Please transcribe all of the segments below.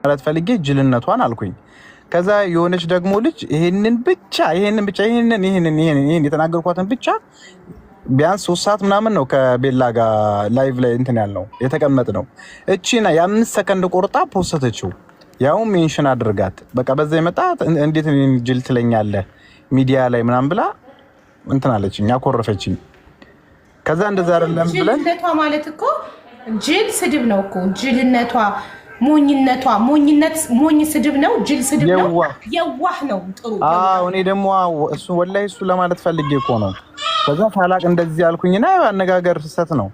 ማለት ፈልጌ ጅልነቷን አልኩኝ ከዛ የሆነች ደግሞ ልጅ ይሄንን ብቻ የተናገርኳትን ብቻ ቢያንስ 3 ሰዓት ምናምን ነው ከቤላ ጋር ላይቭ ላይ እንትን ያልነው የተቀመጥነው እቺና የ5 ሰከንድ ቆርጣ ፖስተችው ያው ሜንሽን አድርጋት በቃ በዛ ይመጣ እንዴት ጅል ትለኛለህ ሚዲያ ላይ ምናምን ብላ እንትን አለችኝ ያኮረፈችኝ ከዛ እንደዛ አይደለም ብለን ጅልነቷ ማለት እኮ ጅል ስድብ ነው እኮ ጅልነቷ ሞኝ ስድብ ነው ጅል ስድብ ነው የዋህ ነው ጥሩ እኔ ደግሞ እሱ ወላሂ እሱ ለማለት ፈልጌ እኮ ነው ከዛ ታላቅ እንደዚህ ያልኩኝና አነጋገር ስህተት ነው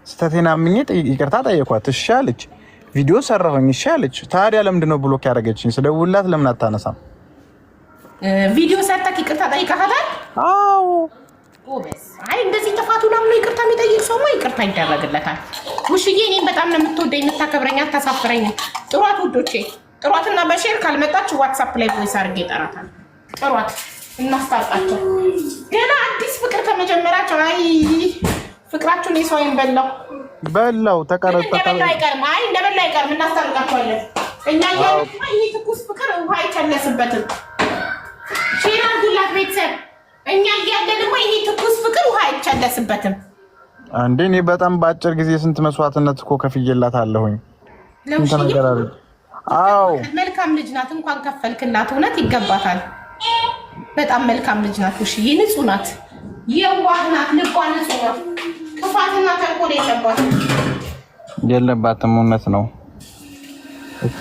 ስህተቴና ምኜ ይቅርታ ጠየኳት እሺ አለች ቪዲዮ ሰራሁኝ እሺ አለች ታዲያ ለምንድን ነው ብሎክ ያደረገችኝ ስደውላት ለምን አታነሳም ቪዲዮ ሰርተክ ይቅርታ ጠይቀሃታል አዎ ኦበስ አይ እንደዚህ ተፋቱና ምን ይቅርታ የሚጠይቅ ሰው ነው ይቅርታ ይደረግለታል ውሽዬ እኔን በጣም ነው የምትወደኝ የምታከብረኝ አታሳፍረኝ ጥሯት ውዶቼ ጥሯትና በሼር ካልመጣች ዋትስአፕ ላይ ቮይስ አድርጌ እጠራታለሁ ጥሯት እናስታርቃቸው ገና አዲስ ፍቅር ከመጀመራቸው አይ ፍቅራችሁን የሰውን በላው ተቀረጠ አይቀርም አይ እንደበላ አይቀርም እናስታርቃቸዋለን እኛ ይሄ ትኩስ ፍቅር ውሃ አይቸለስበትም ሼር አድርጉላት ቤተሰብ እኛ ያያደልሞ ይሄ ትኩስ ፍቅር ውሃ አይቸለስበትም አንዴ እኔ በጣም ባጭር ጊዜ ስንት መስዋዕትነት እኮ ከፍዬላታለሁኝ እንተናገራለሁ አዎ መልካም ልጅ ናት እንኳን ከፈልክላት እውነት ይገባታል በጣም መልካም ልጅ ናት እሺ ንጹህ ናት የዋህ ናት ልቧ ንጹህ ነው ክፋትና ተንኮል የለባትም እውነት ነው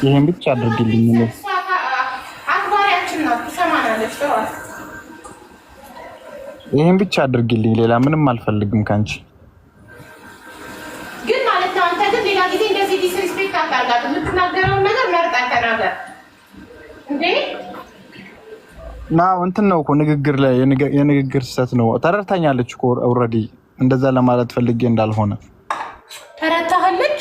ይሄን ብቻ አድርግልኝ ነው አክባሪያችን ናት ሰማናለች ተዋት ይሄን ብቻ አድርግልኝ ሌላ ምንም አልፈልግም ካንቺ ግን ማለት ነው አንተ ግን ሌላ ጊዜ እንደዚህ ዲስሪስፔክት አታርጋት የምትናገረው ነገር መርጣ ተናገር እንዴ ናው እንትን ነው እኮ ንግግር ላይ የንግግር ስህተት ነው ተረድታኛለች እኮ ኦሬዲ እንደዛ ለማለት ፈልጌ እንዳልሆነ ተረድታለች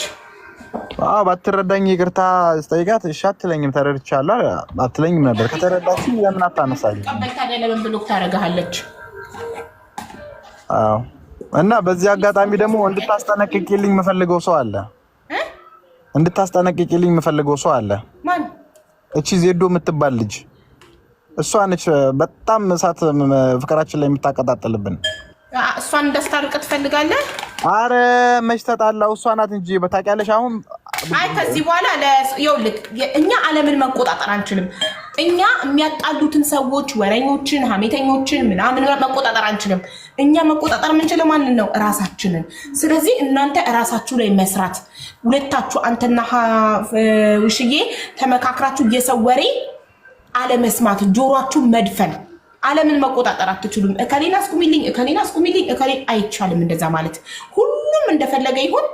ባትረዳኝ ይቅርታ ስጠይቃት እሺ አትለኝም ተረድቻለሁ አትለኝም ነበር ከተረዳችኝ ለምን አታነሳኝ ቀበልታ ለምን ብሎክ ታረጋለች እና በዚህ አጋጣሚ ደግሞ እንድታስጠነቅቂልኝ መፈልገው ሰው አለ ማን እቺ ዜዶ የምትባል ልጅ እሷ ነች በጣም እሳት ፍቅራችን ላይ የምታቀጣጥልብን እሷን እንዳስታርቅ ትፈልጋለህ አረ መች ተጣላው እሷ ናት እንጂ በታውቂያለሽ አሁን አይ ከዚህ በኋላ ለይውልክ እኛ ዓለምን መቆጣጠር አንችልም እኛ የሚያጣሉትን ሰዎች ወረኞችን ሀሜተኞችን ምናምን መቆጣጠር አንችልም እኛ መቆጣጠር የምንችለው ማንን ነው ራሳችንን ስለዚህ እናንተ ራሳችሁ ላይ መስራት ሁለታችሁ አንተና ውሽዬ ተመካክራችሁ የሰው ወሬ አለመስማት ጆሮአችሁ መድፈን ዓለምን መቆጣጠር አትችሉም እከሌና አስቁሚልኝ እከሌ አይቻልም እንደዛ ማለት ሁሉም እንደፈለገ ይሁን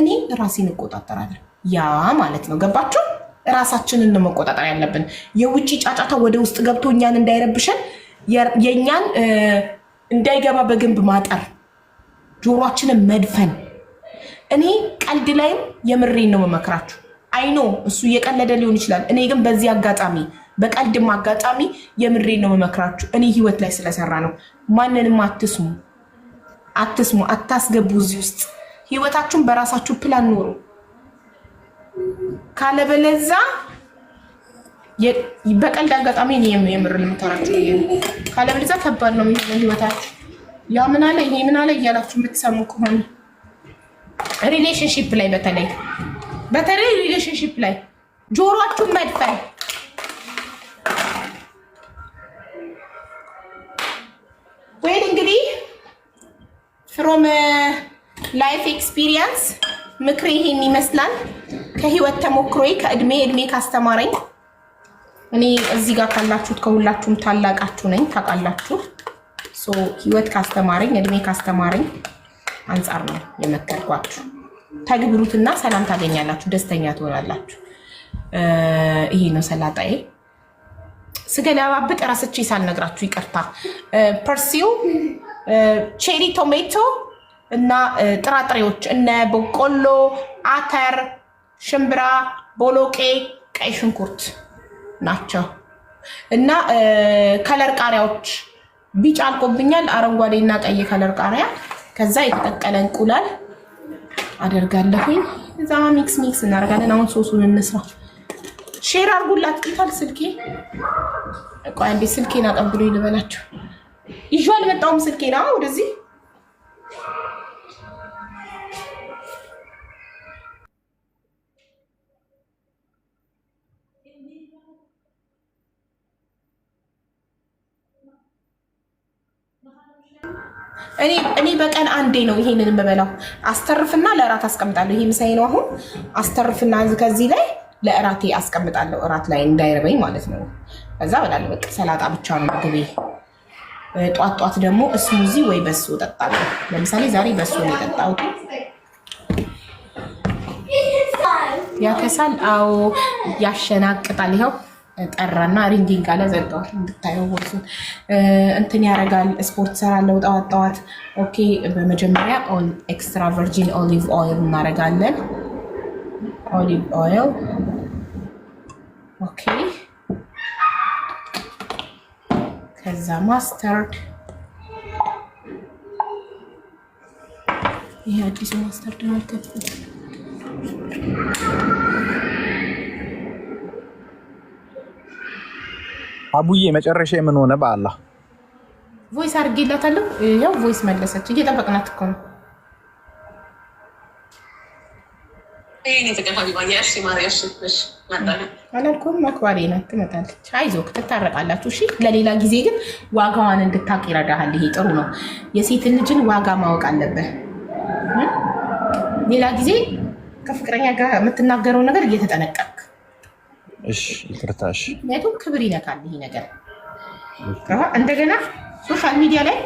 እኔ ራሴን እቆጣጠራለሁ ያ ማለት ነው ገባችሁ ራሳችንን ነው መቆጣጠር ያለብን የውጪ ጫጫታ ወደ ውስጥ ገብቶ እኛን እንዳይረብሸን የኛን እንዳይገባ በግንብ ማጠር ጆሮአችንን መድፈን እኔ ቀልድ ላይም የምሬን ነው መመክራችሁ አይኖ እሱ እየቀለደ ሊሆን ይችላል እኔ ግን በዚህ አጋጣሚ በቀልድም አጋጣሚ የምሬን ነው መመክራችሁ እኔ ህይወት ላይ ስለሰራ ነው ማንንም አትስሙ አታስገቡ እዚህ ውስጥ ህይወታችሁን በራሳችሁ ፕላን ኖሩ ካለበለዛ በቀልድ አጋጣሚ እኔ የምር ልምታራችሁ ካለበለዛ ከባድ ነው ህይወታችሁ ያ ምን አለ ይሄ ምን አለ እያላችሁ የምትሰሙ ከሆነ ሪሌሽንሺፕ ላይ በተለይ ሪሌሽንሺፕ ላይ ጆሮአችሁን መድፈን ወይ እንግዲህ from life experience ምክሬ ይሄን ይመስላል ከህይወት ተሞክሮዬ ከእድሜ ካስተማረኝ እኔ እዚህ ጋር ካላችሁት ከሁላችሁም ታላቃችሁ ነኝ ታውቃላችሁ ሶ ህይወት ካስተማረኝ እድሜ ካስተማረኝ አንፃር ነው የመከርኳችሁ ተግብሩትና ሰላም ታገኛላችሁ ደስተኛ ትሆናላችሁ ይሄ ነው ሰላጣዬ ስገለባብጥ ራስቼ ሳልነግራችሁ ይቅርታ ፐርሲው ቼሪ ቶሜቶ እና ጥራጥሬዎች እነ በቆሎ አተር ሽምብራ ቦሎቄ ቀይ ሽንኩርት ናቸው እና ከለር ቃሪያዎች ቢጫ አልቆብኛል አረንጓዴና ቀይ ከለር ቃሪያ ከዛ የተቀቀለ እንቁላል አደርጋለሁኝ እዛ ሚክስ እናደርጋለን አሁን ሶሱን እንስራ ሼር አድርጉላት። ይታል ስልኬ ቆይ አንዴ ስልኬን አቀብሉኝ ልበላቸው። ይዤ አልመጣሁም ስልኬን ወደዚህ እኔ በቀን አንዴ ነው ይሄንን የምበላው። አስተርፍና ለእራት አስቀምጣለሁ። ይሄ ምሳዬ ነው። አሁን አስተርፍና ከዚህ ላይ ለእራቴ አስቀምጣለሁ። እራት ላይ እንዳይረበኝ ማለት ነው። ከዛ እበላለሁ። በቃ ሰላጣ ብቻ ነው ምግቤ። ጧት ጧት ደግሞ ስሙዚ ወይ በሶ እጠጣለሁ። ለምሳሌ ዛሬ በሶ ነው የጠጣሁት። ያከሳል። አዎ ያሸናቅጣል። ይኸው ጠራና ሪንጊንግ አለ ዘጠዋት እንድታየው ወርሱ እንትን ያደርጋል። ስፖርት ሰራለው ጠዋት ጠዋት። ኦኬ በመጀመሪያ ኤክስትራ ቨርጂን ኦሊቭ ኦይል እናደርጋለን። ኦሊቭ ኦይል ኦኬ። ከዛ ማስተርድ፣ ይሄ አዲሱ ማስተርድ ነው። አቡዬ መጨረሻ ምን ሆነ? በአላህ ቮይስ አድርጌላታለሁ። ያው ቮይስ መለሰች። እየጠበቅናት እኮ ነው። አላልኩም አክባሪ ናት፣ ትመጣለች። አይዞህ ትታረቃላችሁ። እሺ ለሌላ ጊዜ ግን ዋጋዋን እንድታውቅ ይረዳሃል። ይሄ ጥሩ ነው። የሴትን ልጅን ዋጋ ማወቅ አለብህ። ሌላ ጊዜ ከፍቅረኛ ጋር የምትናገረው ነገር እየተጠነቀቅ። እሺ ይቅርታሽ። ምክንያቱም ክብር ይነካል ይሄ ነገር። እንደገና ሶሻል ሚዲያ ላይ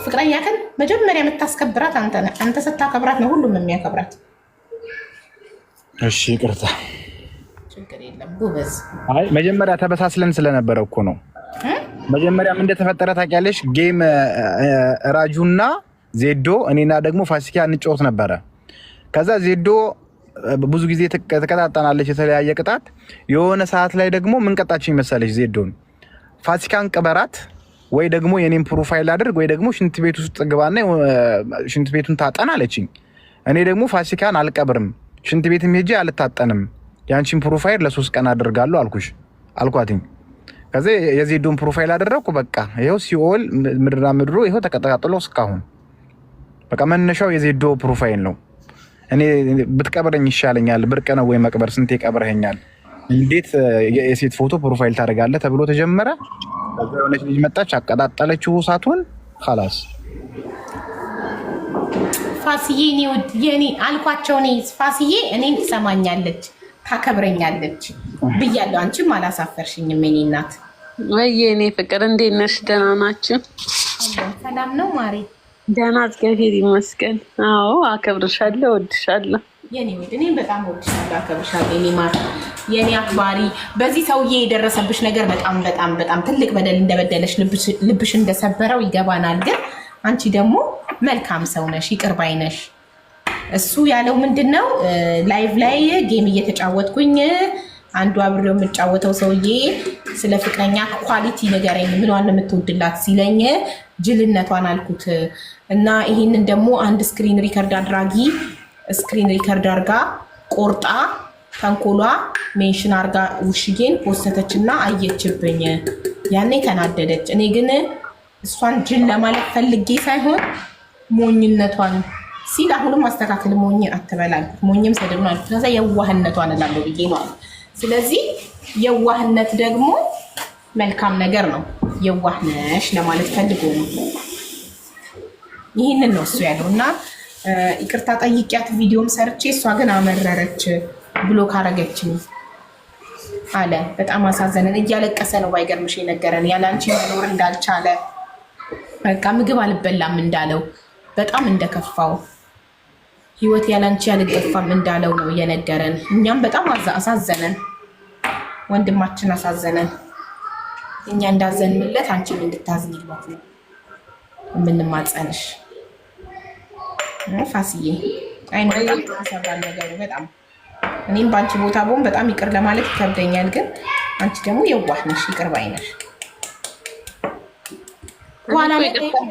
ፍቅረኛህን መጀመሪያ የምታስከብራት አንተ ነህ። አንተ ስታከብራት ነው ሁሉም የሚያከብራት። እሺ ይቅርታ። ችግር የለም ጎበዝ። አይ መጀመሪያ ተበሳስለን ስለነበረ እኮ ነው። መጀመሪያ ምን እንደተፈጠረ ታውቂያለሽ? ጌም ራጁና ዜዶ እኔና ደግሞ ፋሲካ እንጫወት ነበረ። ከዛ ዜዶ ብዙ ጊዜ ተቀጣጣናለች፣ የተለያየ ቅጣት። የሆነ ሰዓት ላይ ደግሞ ምን ቀጣችኝ መሰለሽ? ዜዶን ፋሲካን ቅበራት ወይ ደግሞ የኔን ፕሮፋይል አድርግ ወይ ደግሞ ሽንት ቤት ውስጥ ግባና ሽንት ቤቱን ታጠን አለችኝ። እኔ ደግሞ ፋሲካን አልቀብርም፣ ሽንት ቤትም ሄጄ አልታጠንም፣ ያንቺን ፕሮፋይል ለ3 ቀን አደርጋለሁ አልኳትኝ። ከዛ የዜዶን ፕሮፋይል አደረኩ። በቃ ይሄው ሲኦል ምድርና ምድሩ ይሄው ተቀጣጥሎ እስካሁን በቃ መነሻው የዜዶ ፕሮፋይል ነው። እኔ ብትቀብረኝ ይሻለኛል፣ ብርቅ ነው ወይ መቅበር? ስንቴ ቀብረኸኛል፣ እንዴት የሴት ፎቶ ፕሮፋይል ታደርጋለህ ተብሎ ተጀመረ። ከዛ የሆነች ልጅ መጣች፣ አቀጣጠለችው እሳቱን። خلاص ፋሲዬ የኔ አልኳቸው። እኔ ፋሲዬ እኔን ትሰማኛለች፣ ታከብረኛለች ብያለሁ። አንቺም አላሳፈርሽኝም የኔ እናት። ወይ የኔ ፍቅር እንዴት ነሽ? ደህና ናችሁ? ሰላም ነው ማሬ? ደህና እግዚአብሔር ይመስገን። አዎ አከብርሻለሁ፣ እወድሻለሁ የኔ ውድ። እኔም በጣም እወድሻለሁ፣ አከብርሻለሁ የኔ ማር፣ የኔ አክባሪ። በዚህ ሰውዬ የደረሰብሽ ነገር በጣም በጣም በጣም ትልቅ በደል እንደበደለሽ ልብሽ እንደሰበረው ይገባናል። ግን አንቺ ደግሞ መልካም ሰው ነሽ፣ ይቅር ባይ ነሽ። እሱ ያለው ምንድነው? ላይቭ ላይ ጌም እየተጫወትኩኝ አንዱ አብሬው የምጫወተው ሰውዬ ስለ ፍቅረኛ ኳሊቲ ንገረኝ፣ ምንዋን የምትወድላት ሲለኝ ጅልነቷን አልኩት እና ይሄንን ደግሞ አንድ ስክሪን ሪከርድ አድራጊ ስክሪን ሪከርድ አርጋ ቆርጣ ተንኮሏ ሜንሽን አርጋ ውሽጌን ፖስተች እና አየችብኝ። ያኔ ተናደደች። እኔ ግን እሷን ጅል ለማለት ፈልጌ ሳይሆን ሞኝነቷን ሲል አሁንም አስተካክል፣ ሞኝ አትበላል፣ ሞኝም ስድብ ነው አልኩት። ከዛ የዋህነቷን እላለሁ ብዬ ነው። ስለዚህ የዋህነት ደግሞ መልካም ነገር ነው። የዋህ ነሽ ለማለት ፈልጎ ነው። ይህንን ነው እሱ ያለው እና ይቅርታ ጠይቂያት ቪዲዮም ሰርቼ እሷ ግን አመረረች ብሎ ካረገችኝ አለ። በጣም አሳዘነን። እያለቀሰ ነው ባይገርምሽ የነገረን ያላንቺ መኖር እንዳልቻለ፣ በቃ ምግብ አልበላም እንዳለው፣ በጣም እንደከፋው፣ ህይወት ያላንቺ አልገፋም እንዳለው ነው የነገረን። እኛም በጣም አሳዘነን፣ ወንድማችን አሳዘነን። እኛ እንዳዘንለት አንቺም እንድታዝኝለት ነው የምንማጸንሽ ፋሲዬ። አይኖርም ተሰባል ነገሩ በጣም። እኔም በአንቺ ቦታ ብሆን በጣም ይቅር ለማለት ይከብደኛል። ግን አንቺ ደግሞ የዋህ ነሽ፣ ይቅር ባይ ነሽ። በኋላ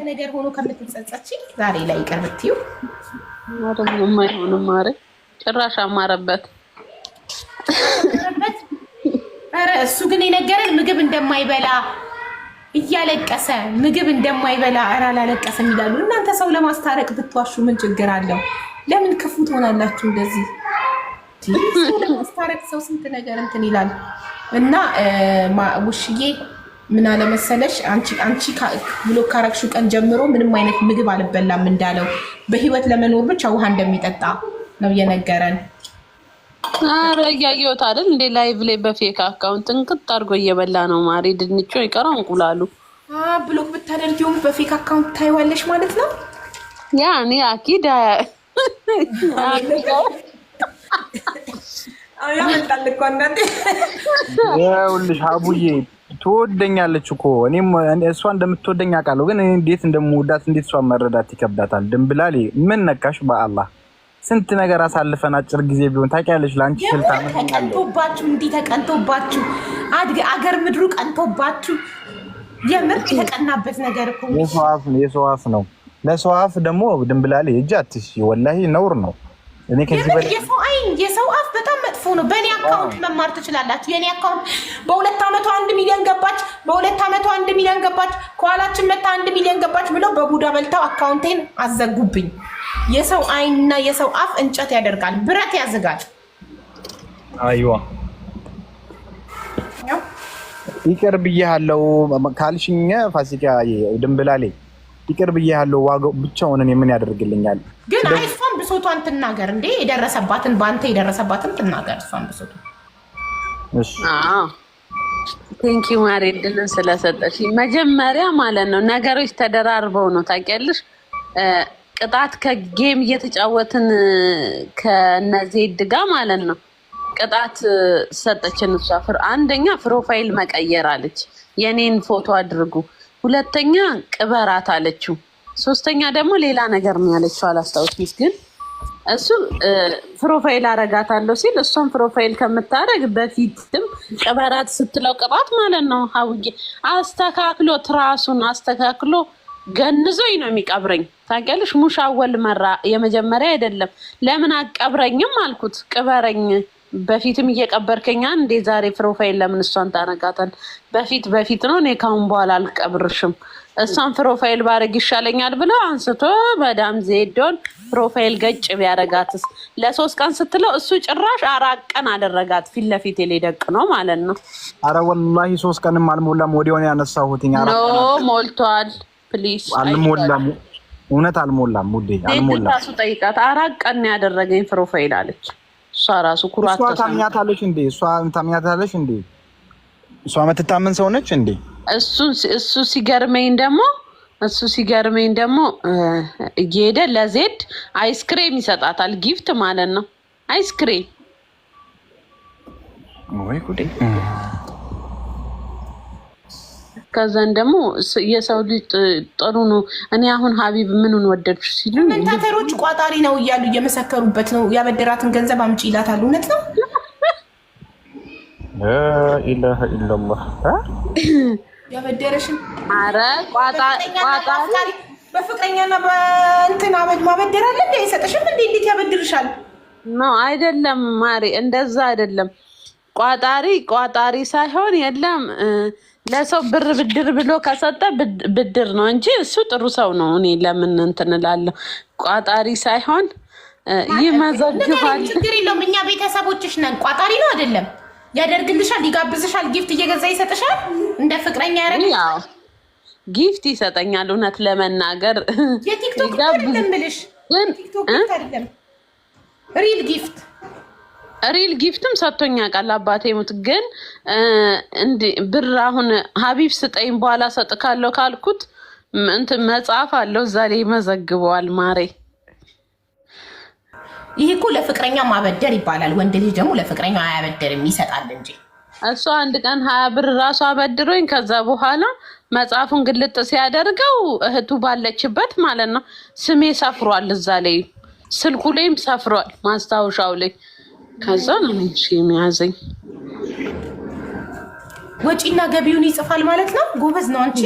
ነገር ሆኖ ከምትጸጸች ዛሬ ላይ ይቅር ብትዩ ምንም አይሆንም። ማረ ጭራሽ አማረበት። እሱ ግን የነገረን ምግብ እንደማይበላ እያለቀሰ ምግብ እንደማይበላ አላለቀሰም ይላሉ። እናንተ ሰው ለማስታረቅ ብትዋሹ ምን ችግር አለው? ለምን ክፉ ትሆናላችሁ እንደዚህ? ለማስታረቅ ሰው ስንት ነገር እንትን ይላል። እና ውሽዬ ምን አለ መሰለሽ አንቺ ብሎ ካረግሽው ቀን ጀምሮ ምንም አይነት ምግብ አልበላም እንዳለው በህይወት ለመኖር ብቻ ውሃ እንደሚጠጣ ነው የነገረን። አረ ያየሁት አይደል እንዴ ላይቭ ላይ በፌክ አካውንት እንቅጥ አድርጎ እየበላ ነው ማሪ። ድንቹ ይቀራው እንቁላሉ ብሎክ ብታደርጊውም በፌክ አካውንት ታይዋለሽ ማለት ነው። ያኔ አኪዳ ይኸውልሽ አቡዬ ትወደኛለች እኮ እኔም እሷ እንደምትወደኝ አውቃለሁ። ግን እንዴት እንደምወዳት እንዴት እሷ መረዳት ይከብዳታል። ድንብላሌ ምን ነካሽ? በአላህ ስንት ነገር አሳልፈን አጭር ጊዜ ቢሆን ታውቂያለሽ። ላንቺ ስልታ ተቀንቶባችሁ እንዲህ ተቀንቶባችሁ አገር ምድሩ ቀንቶባችሁ የምር የተቀናበት ነገር እኮ የሰው አፍ ነው። ለሰው አፍ ደግሞ ድንብላሌ እጅ አትሽ ወላሂ ነውር ነው። እኔ ከዚህ በላይ የሰው አፍ በጣም መጥፎ ነው። በእኔ አካውንት መማር ትችላላችሁ። የኔ አካውንት በ2 ዓመቷ 1 ሚሊዮን ገባች፣ በ2 ዓመቷ 1 ሚሊዮን ገባች፣ ከኋላችን መታ 1 ሚሊዮን ገባች ብለው በቡዳ በልተው አካውንቴን አዘጉብኝ። የሰው አይንና የሰው አፍ እንጨት ያደርጋል፣ ብረት ያዝጋል። አይዋ ይቅር ብያለሁ ካልሽኝ ፋሲካ ድንብላሌ ይቅር ብያለሁ። ዋጋው ብቻውን እኔ ምን ያደርግልኛል? ግን አይሷን ብሶቷን ትናገር እንዴ የደረሰባትን ባንተ የደረሰባትን ትናገር። እሷን ብሶቷን እሺ ቴንክ ዩ ማሪ ድልን ስለሰጠሽ። መጀመሪያ ማለት ነው ነገሮች ተደራርበው ነው ታውቂያለሽ። ቅጣት ከጌም እየተጫወትን ከነዚህ ድጋ ማለት ነው ቅጣት ሰጠችን። እሷ አንደኛ ፕሮፋይል መቀየር አለች፣ የኔን ፎቶ አድርጉ። ሁለተኛ ቅበራት አለችው። ሶስተኛ ደግሞ ሌላ ነገር ነው ያለችው አላስታውስም። ግን እሱ ፕሮፋይል አረጋታለሁ ሲል እሷን ፕሮፋይል ከምታረግ በፊትም ቅበራት ስትለው ቅባት ማለት ነው ሀውዬ አስተካክሎ ትራሱን አስተካክሎ ገንዞኝ ነው የሚቀብረኝ ታውቂያለሽ። ሙሻወል መራ የመጀመሪያ አይደለም። ለምን አቀብረኝም አልኩት። ቅበረኝ በፊትም እየቀበርከኛ እንዴ ዛሬ ፕሮፋይል ለምን እሷን ታነጋታል? በፊት ነው። እኔ ካሁን በኋላ አልቀብርሽም እሷን ፕሮፋይል ባረግ ይሻለኛል ብለው አንስቶ በዳም ዜዶን ፕሮፋይል ገጭ ቢያረጋትስ ለ3 ቀን ስትለው እሱ ጭራሽ 4 ቀን አደረጋት። ፊት ለፊት ሊደቅ ነው ማለት ነው። አረ ወላሂ 3 ቀንም አልሞላም። ወዲያው ነው ያነሳሁትኝ። ኖ ሞልቷል። ፕሊዝ አልሞላም። እውነት አልሞላም። ውዴ አልሞላም። እሱ ጠይቃት 4 ቀን ያደረገኝ ፕሮፋይል አለች። እሷ ራሱ ኩራት እሷ ታምኛታለሽ እንዴ? እሷ የምትታመን ሰው ነች እንዴ? እሱ ሲገርመኝ ደግሞ እየሄደ ለዜድ አይስክሬም ይሰጣታል። ጊፍት ማለት ነው አይስክሬም። ወይ ጉዴ! ከዛን ደግሞ የሰው ልጅ ጥሩ ነው። እኔ አሁን ሀቢብ ምኑን ወደድሽ ሲሉ ኮሜንታተሮች ቋጣሪ ነው እያሉ እየመሰከሩበት ነው። ያበደራትን ገንዘብ አምጪ ይላታል። እውነት ነው። ኢላሀ ኢላላህ ያበደረሽን አረ ቋጣሪ በፍቅረኛና በእንትን ማበደር አለ እንዴ? አይሰጥሽም እንዴ? እንዴት ያበድርሻል? ነው አይደለም ማሪ፣ እንደዛ አይደለም። ቋጣሪ ሳይሆን የለም ለሰው ብድር ብሎ ከሰጠ ብድር ነው እንጂ እሱ ጥሩ ሰው ነው። እኔ ለምን እንትን እላለሁ? ቋጣሪ ሳይሆን ይመዘግባል። ችግር የለውም። እኛ ቤተሰቦችሽ ነን። ቋጣሪ ነው አይደለም። ያደርግልሻል፣ ይጋብዝሻል፣ ጊፍት እየገዛ ይሰጥሻል። እንደ ፍቅረኛ ያደርግልሻል፣ ጊፍት ይሰጠኛል። እውነት ለመናገር የቲክቶክ አይደለም ብልሽ፣ ቲክቶክ አይደለም ሪል ጊፍትም ሰጥቶኛ ቃል አባቴ ሙት። ግን እንዲ ብር አሁን ሀቢብ ስጠኝ በኋላ ሰጥካለሁ ካልኩት እንትን መጽሐፍ አለው እዛ ላይ ይመዘግበዋል። ማሬ ይሄ እኮ ለፍቅረኛ ማበደር ይባላል። ወንድ ልጅ ደግሞ ለፍቅረኛ አያበደርም ይሰጣል እንጂ። እሷ አንድ ቀን 20 ብር ራሱ አበድሮኝ ከዛ በኋላ መጽሐፉን ግልጥ ሲያደርገው እህቱ ባለችበት ማለት ነው ስሜ ሰፍሯል እዛ ላይ፣ ስልኩ ላይም ሰፍሯል ማስታወሻው ላይ። ከዛ ነው እንጂ የሚያዘኝ ወጪና ገቢውን ይጽፋል ማለት ነው። ጎበዝ ነው አንቺ።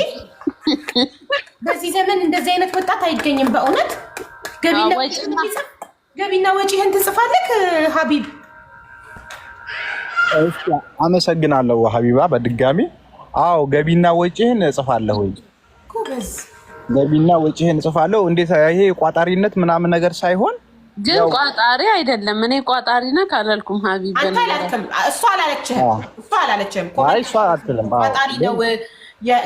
በዚህ ዘመን እንደዚህ አይነት ወጣት አይገኝም በእውነት። ገቢና ወጪህን ትጽፋለህ ሀቢብ። አመሰግናለሁ ሀቢባ በድጋሚ። አዎ ገቢና ወጪህን እጽፋለሁ። ጎበዝ ገቢና ወጪህን እጽፋለሁ። እንዴት ይሄ ቋጣሪነት ምናምን ነገር ሳይሆን ግን ቋጣሪ አይደለም። እኔ ቋጣሪ ነህ ካላልኩም ሀቢብ አንተ አላልክም። እሷ አላለችህም። አይ እሷ አትልም። ቋጣሪ ነው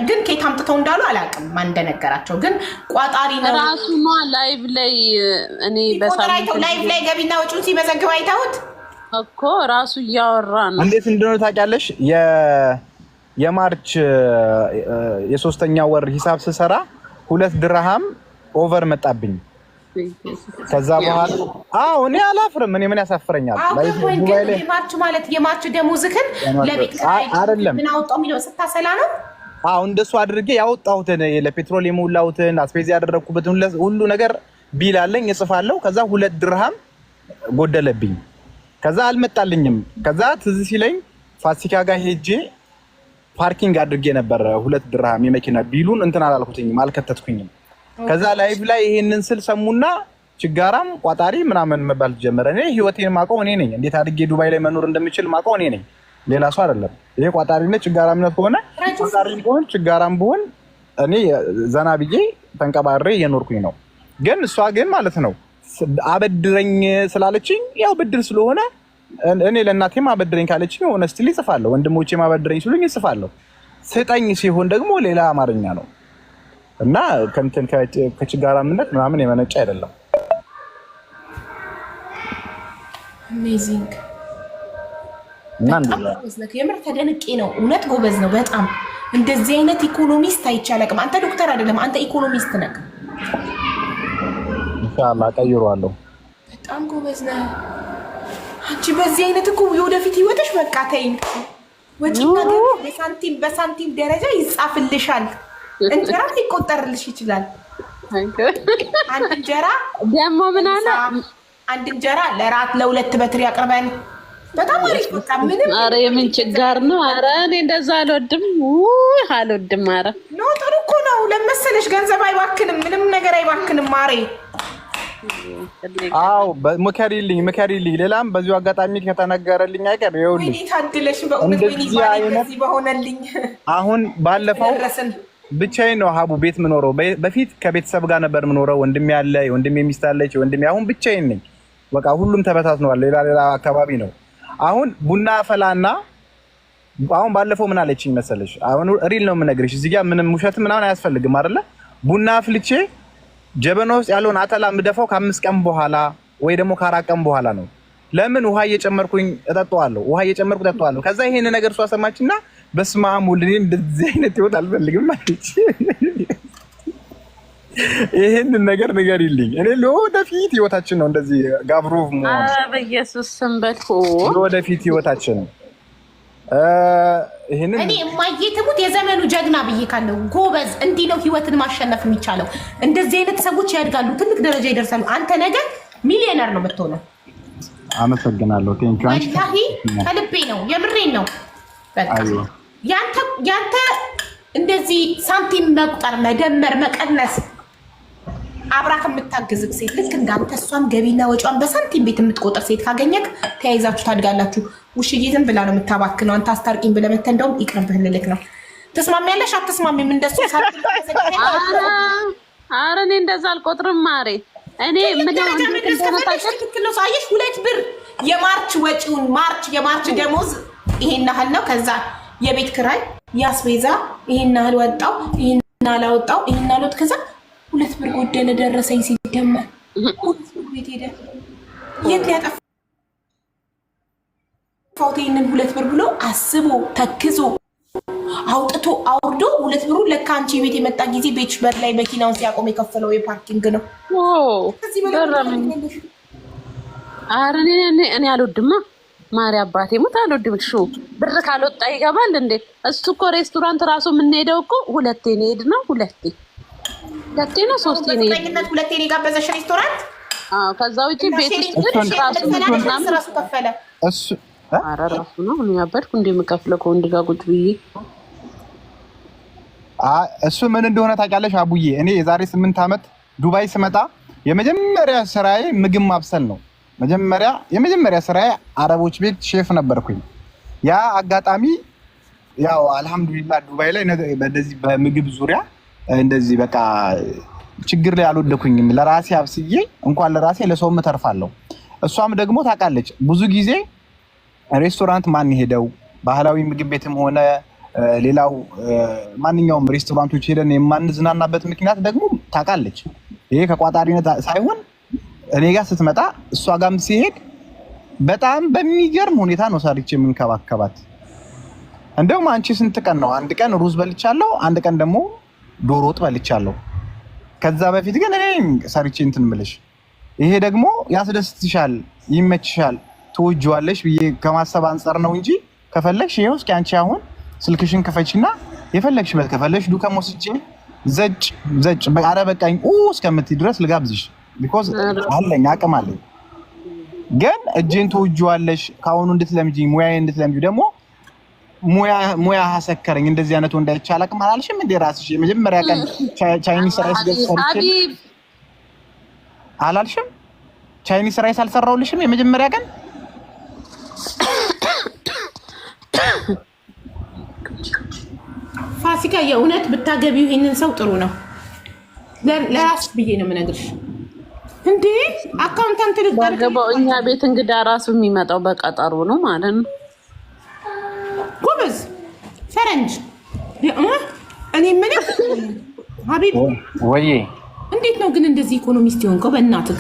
ግን ከየት አምጥተው እንዳሉ አላውቅም። ማን እንደነገራቸው ግን ቋጣሪ ነው ራሱ ነው። ላይቭ ላይ እኔ በሳምንት ላይቭ ላይ ገቢና ወጪውን ሲመዘግብ አይተውት እኮ ራሱ እያወራ ነው። እንዴት እንደሆነ ታውቂያለሽ? የማርች የሶስተኛ ወር ሂሳብ ስሰራ 2 ድርሃም ኦቨር መጣብኝ። ከዛ በኋላ እኔ አላፍርም። እኔ ምን ያሳፍረኛል? የማርች ማለት የማርች ደሞዝህን ለቤት አይደለም ምን አወጣው የሚለው ስታሰላ ነው። እንደሱ አድርጌ ያወጣሁትን ለፔትሮል የሞላሁትን አስፔዛ ያደረኩበትን ሁሉ ነገር ቢል አለኝ እጽፋለሁ። ከዛ 2 ድርሃም ጎደለብኝ። ከዛ አልመጣልኝም። ከዛ ትዝ ሲለኝ ፋሲካ ጋር ሄጄ ፓርኪንግ አድርጌ ነበር 2 ድርሃም የመኪና ቢሉን እንትን አላልኩትኝም፣ አልከተትኩኝም። ከዛ ላይቭ ላይ ይሄንን ስል ሰሙና ችጋራም ቋጣሪ ምናምን መባል ጀመረ። እኔ ህይወቴን ማውቀው እኔ ነኝ። እንዴት አድርጌ ዱባይ ላይ መኖር እንደምችል ማውቀው እኔ ነኝ፣ ሌላ ሰው አይደለም። ይሄ ቋጣሪነት ችጋራምነት ከሆነ ቋጣሪም ቢሆን ችጋራም ቢሆን እኔ ዘና ብዬ ተንቀባሬ እየኖርኩኝ ነው። ግን እሷ ግን ማለት ነው አበድረኝ ስላለችኝ ያው ብድር ስለሆነ እኔ ለእናቴም አበድረኝ ካለችኝ ሆነስትሊ እጽፋለሁ። ወንድሞቼም አበድረኝ ሲሉኝ እጽፋለሁ። ስጠኝ ሲሆን ደግሞ ሌላ አማርኛ ነው እና ከእንትን ከችጋራምነት ምናምን የመነጨ አይደለም። አሜዚንግ እና የምር ተደንቄ ነው። እውነት ጎበዝ ነው በጣም። እንደዚህ አይነት ኢኮኖሚስት አይቻልም። አንተ ዶክተር አይደለም፣ አንተ ኢኮኖሚስት ነህ። ኢንሻአላህ ቀይሯለሁ። በጣም ጎበዝ ነህ አንቺ። በዚህ አይነት እኮ የወደፊት ህይወትሽ በቃ ተይኝ። ወጪና ገቢ በሳንቲም ደረጃ ይጻፍልሻል። እንጀራ ሊቆጠርልሽ ይችላል። አንድ እንጀራ ደግሞ ምን አለ አንድ እንጀራ ለራት ለሁለት በትሪ አቅርበን በጣም አሪፍ በቃ ምንም። ኧረ የምን ችጋር ነው? ኧረ እኔ እንደዛ አልወድም አልወድም። ኧረ ነው ጥሩ እኮ ነው ለመሰለሽ። ገንዘብ አይባክንም፣ ምንም ነገር አይባክንም ማሬ። ምከሪልኝ። ሌላም በዚሁ አጋጣሚ ከተነገረልኝ አይቀር ይኸውልሽ፣ ታድለሽ በእውነት በዚህ በሆነልኝ። አሁን ባለፈው ብቻዬን ነው ሀቡ ቤት ምኖረው። በፊት ከቤተሰብ ጋር ነበር ምኖረው። ወንድሜ ያለ ወንድሜ ሚስት አለች። ወንድሜ አሁን ብቻዬን ነኝ። በቃ ሁሉም ተበታትነዋል። ሌላ አካባቢ ነው። አሁን ቡና ፈላና አሁን ባለፈው ምን አለችኝ መሰለሽ? አሁን ሪል ነው የምነግርሽ። እዚህ ጋር ምንም ውሸት ምናምን አያስፈልግም አይደለ? ቡና አፍልቼ ጀበና ውስጥ ያለውን አተላ ምደፋው ከ5 ቀን በኋላ ወይ ደግሞ ከ4 ቀን በኋላ ነው። ለምን ውሃ እየጨመርኩኝ እጠጣዋለሁ። ከዛ ይሄን ነገር እሷ ሰማችና በስመ አብ ወልድ እንደዚህ አይነት ህይወት አልፈልግም አለች። ይሄንን ነገር ንገሪልኝ። እኔ ለወደፊት ህይወታችን ነው እንደዚህ ጋብሮቭ ነው። በኢየሱስ ስም በልኩ ለወደፊት ህይወታችን ይሄንን እኔ የማይተሙት የዘመኑ ጀግና ብዬ ካለው ጎበዝ። እንዲህ ነው ህይወትን ማሸነፍ የሚቻለው። እንደዚህ አይነት ሰዎች ያድጋሉ፣ ትልቅ ደረጃ ይደርሳሉ። አንተ ነገ ሚሊዮነር ነው የምትሆነው። አመሰግናለሁ። ቴንኪው አንቺ ወላሂ ከልቤ ነው፣ የምሬን ነው። በቃ ያንተ እንደዚህ ሳንቲም መቁጠር፣ መደመር፣ መቀነስ አብራ ከምታግዝግ ሴት ልክ እንዳንተ እሷም ገቢና ወጪዋን በሳንቲም ቤት የምትቆጥር ሴት ካገኘክ ተያይዛችሁ ታድጋላችሁ። ውሽዬ ዝም ብላ ነው የምታባክነው። አንተ አስታርቂኝ ብለህ መተህ እንደውም ይቅርብህ ልልክ ነው። ትስማሚያለሽ አትስማሚም? እንደሱ ኧረ እኔ እንደዛ አልቆጥርም ማሬ። እኔ ምን ትክክል ነው። ሳየሽ 2 ብር የማርች ወጪውን የማርች ደሞዝ ይሄን ያህል ነው። ከዛ የቤት ክራይ ያስቤዛ ይሄን ያህል ወጣው፣ ይሄን ያህል አወጣው፣ ይሄን ያህል ከዛ 2 ብር ጎደለ ደረሰኝ ሲደመር ቤት ሄደ። የት ያጠፋው ይሄንን 2 ብር ብሎ አስቦ ተክዞ አውጥቶ አውርዶ 2 ብሩ ለካ አንቺ ቤት የመጣ ጊዜ ቤትሽ በር ላይ መኪናውን ሲያቆም የከፈለው የፓርኪንግ ነው። ኧረ እኔ አልወድማ ማሪ አባቴ ሞት አልወድም። ብር ካልወጣ ይገባል እንዴ? እሱ እኮ ሬስቶራንት ራሱ የምንሄደው እኮ 2 ሄድ ነው 2 ነው 3 ነው በእርግጠኝነት 2 ነው የጋበዘሽ ሬስቶራንት። ከዛ ውጪ ቤት ውስጥ ራሱ ከፈለ እሱ። ኧረ ራሱ ነው እኔ ያበድኩ እንደምከፍለው ከወንድ ጋር ቁጭ ብዬ። እሱ ምን እንደሆነ ታውቂያለሽ አቡዬ? እኔ የዛሬ 8 ዓመት ዱባይ ስመጣ የመጀመሪያ ስራዬ ምግብ ማብሰል ነው። የመጀመሪያ ስራዬ አረቦች ቤት ሼፍ ነበርኩኝ። ያ አጋጣሚ ያው አልহামዱሊላህ ዱባይ ላይ እንደዚህ በምግብ ዙሪያ እንደዚህ በቃ ችግር ላይ አልወደኩኝም። ለራሴ አብስዬ እንኳን ለራሴ ለሰውም ተርፋለሁ። እሷም ደግሞ ታውቃለች ብዙ ጊዜ ሬስቶራንት ማን ሄደው ባህላዊ ምግብ ቤትም ሆነ ሌላው ማንኛውም ሬስቶራንቶች ሄደን የማንዝናናበት ምክንያት ደግሞ ታውቃለች። ይሄ ከቋጣሪነት ሳይሆን እኔ ጋር ስትመጣ እሷ ጋርም ሲሄድ በጣም በሚገርም ሁኔታ ነው ሰርቼ የምንከባከባት። እንደውም አንቺ ስንት ቀን ነው? አንድ ቀን ሩዝ በልቻለሁ፣ አንድ ቀን ደግሞ ዶሮ ወጥ በልቻለሁ። ከዛ በፊት ግን እኔ ሰርቼ እንትን ምልሽ ይሄ ደግሞ ያስደስትሻል፣ ይመችሻል፣ ትወጂዋለሽ ብዬ ከማሰብ አንፃር ነው እንጂ ከፈለግሽ ይሄው እስኪ አንቺ አሁን ስልክሽን ክፈችና የፈለግሽበት ከፈለግሽ ዱከም ወስጄ ዘጭ በቃ በቃኝ እስከምትይ ድረስ ልጋብዝሽ። ቢኮዝ አለኝ አቅም አለኝ። ግን እጄን ትወጂዋለሽ ካሁኑ እንድትለምጂ ሙያዬ እንድትለምጂ ደግሞ ሙያ አሰከረኝ። እንደዚህ አይነት ወንድ አይቻል አቅም አላልሽም እንዴ? ራስሽ የመጀመሪያ ቀን ቻይኒስ ራይስ ገብሰርሽ አላልሽም? ቻይኒስ ራይስ አልሰራውልሽም የመጀመሪያ ቀን? ፋሲካ የእውነት ብታገቢው ይሄንን ሰው ጥሩ ነው። ለራስሽ ብዬ ነው የምነግርሽ። እንዴ አካውንታንት ልትገባው እኛ ቤት እንግዳ ራሱ የሚመጣው በቀጠሮ ነው ማለት ነው። ጎበዝ ፈረንጅ እኔ ምን ሀቢብ ወይ እንዴት ነው ግን እንደዚህ ኢኮኖሚስት የሆንከው? በእናትህ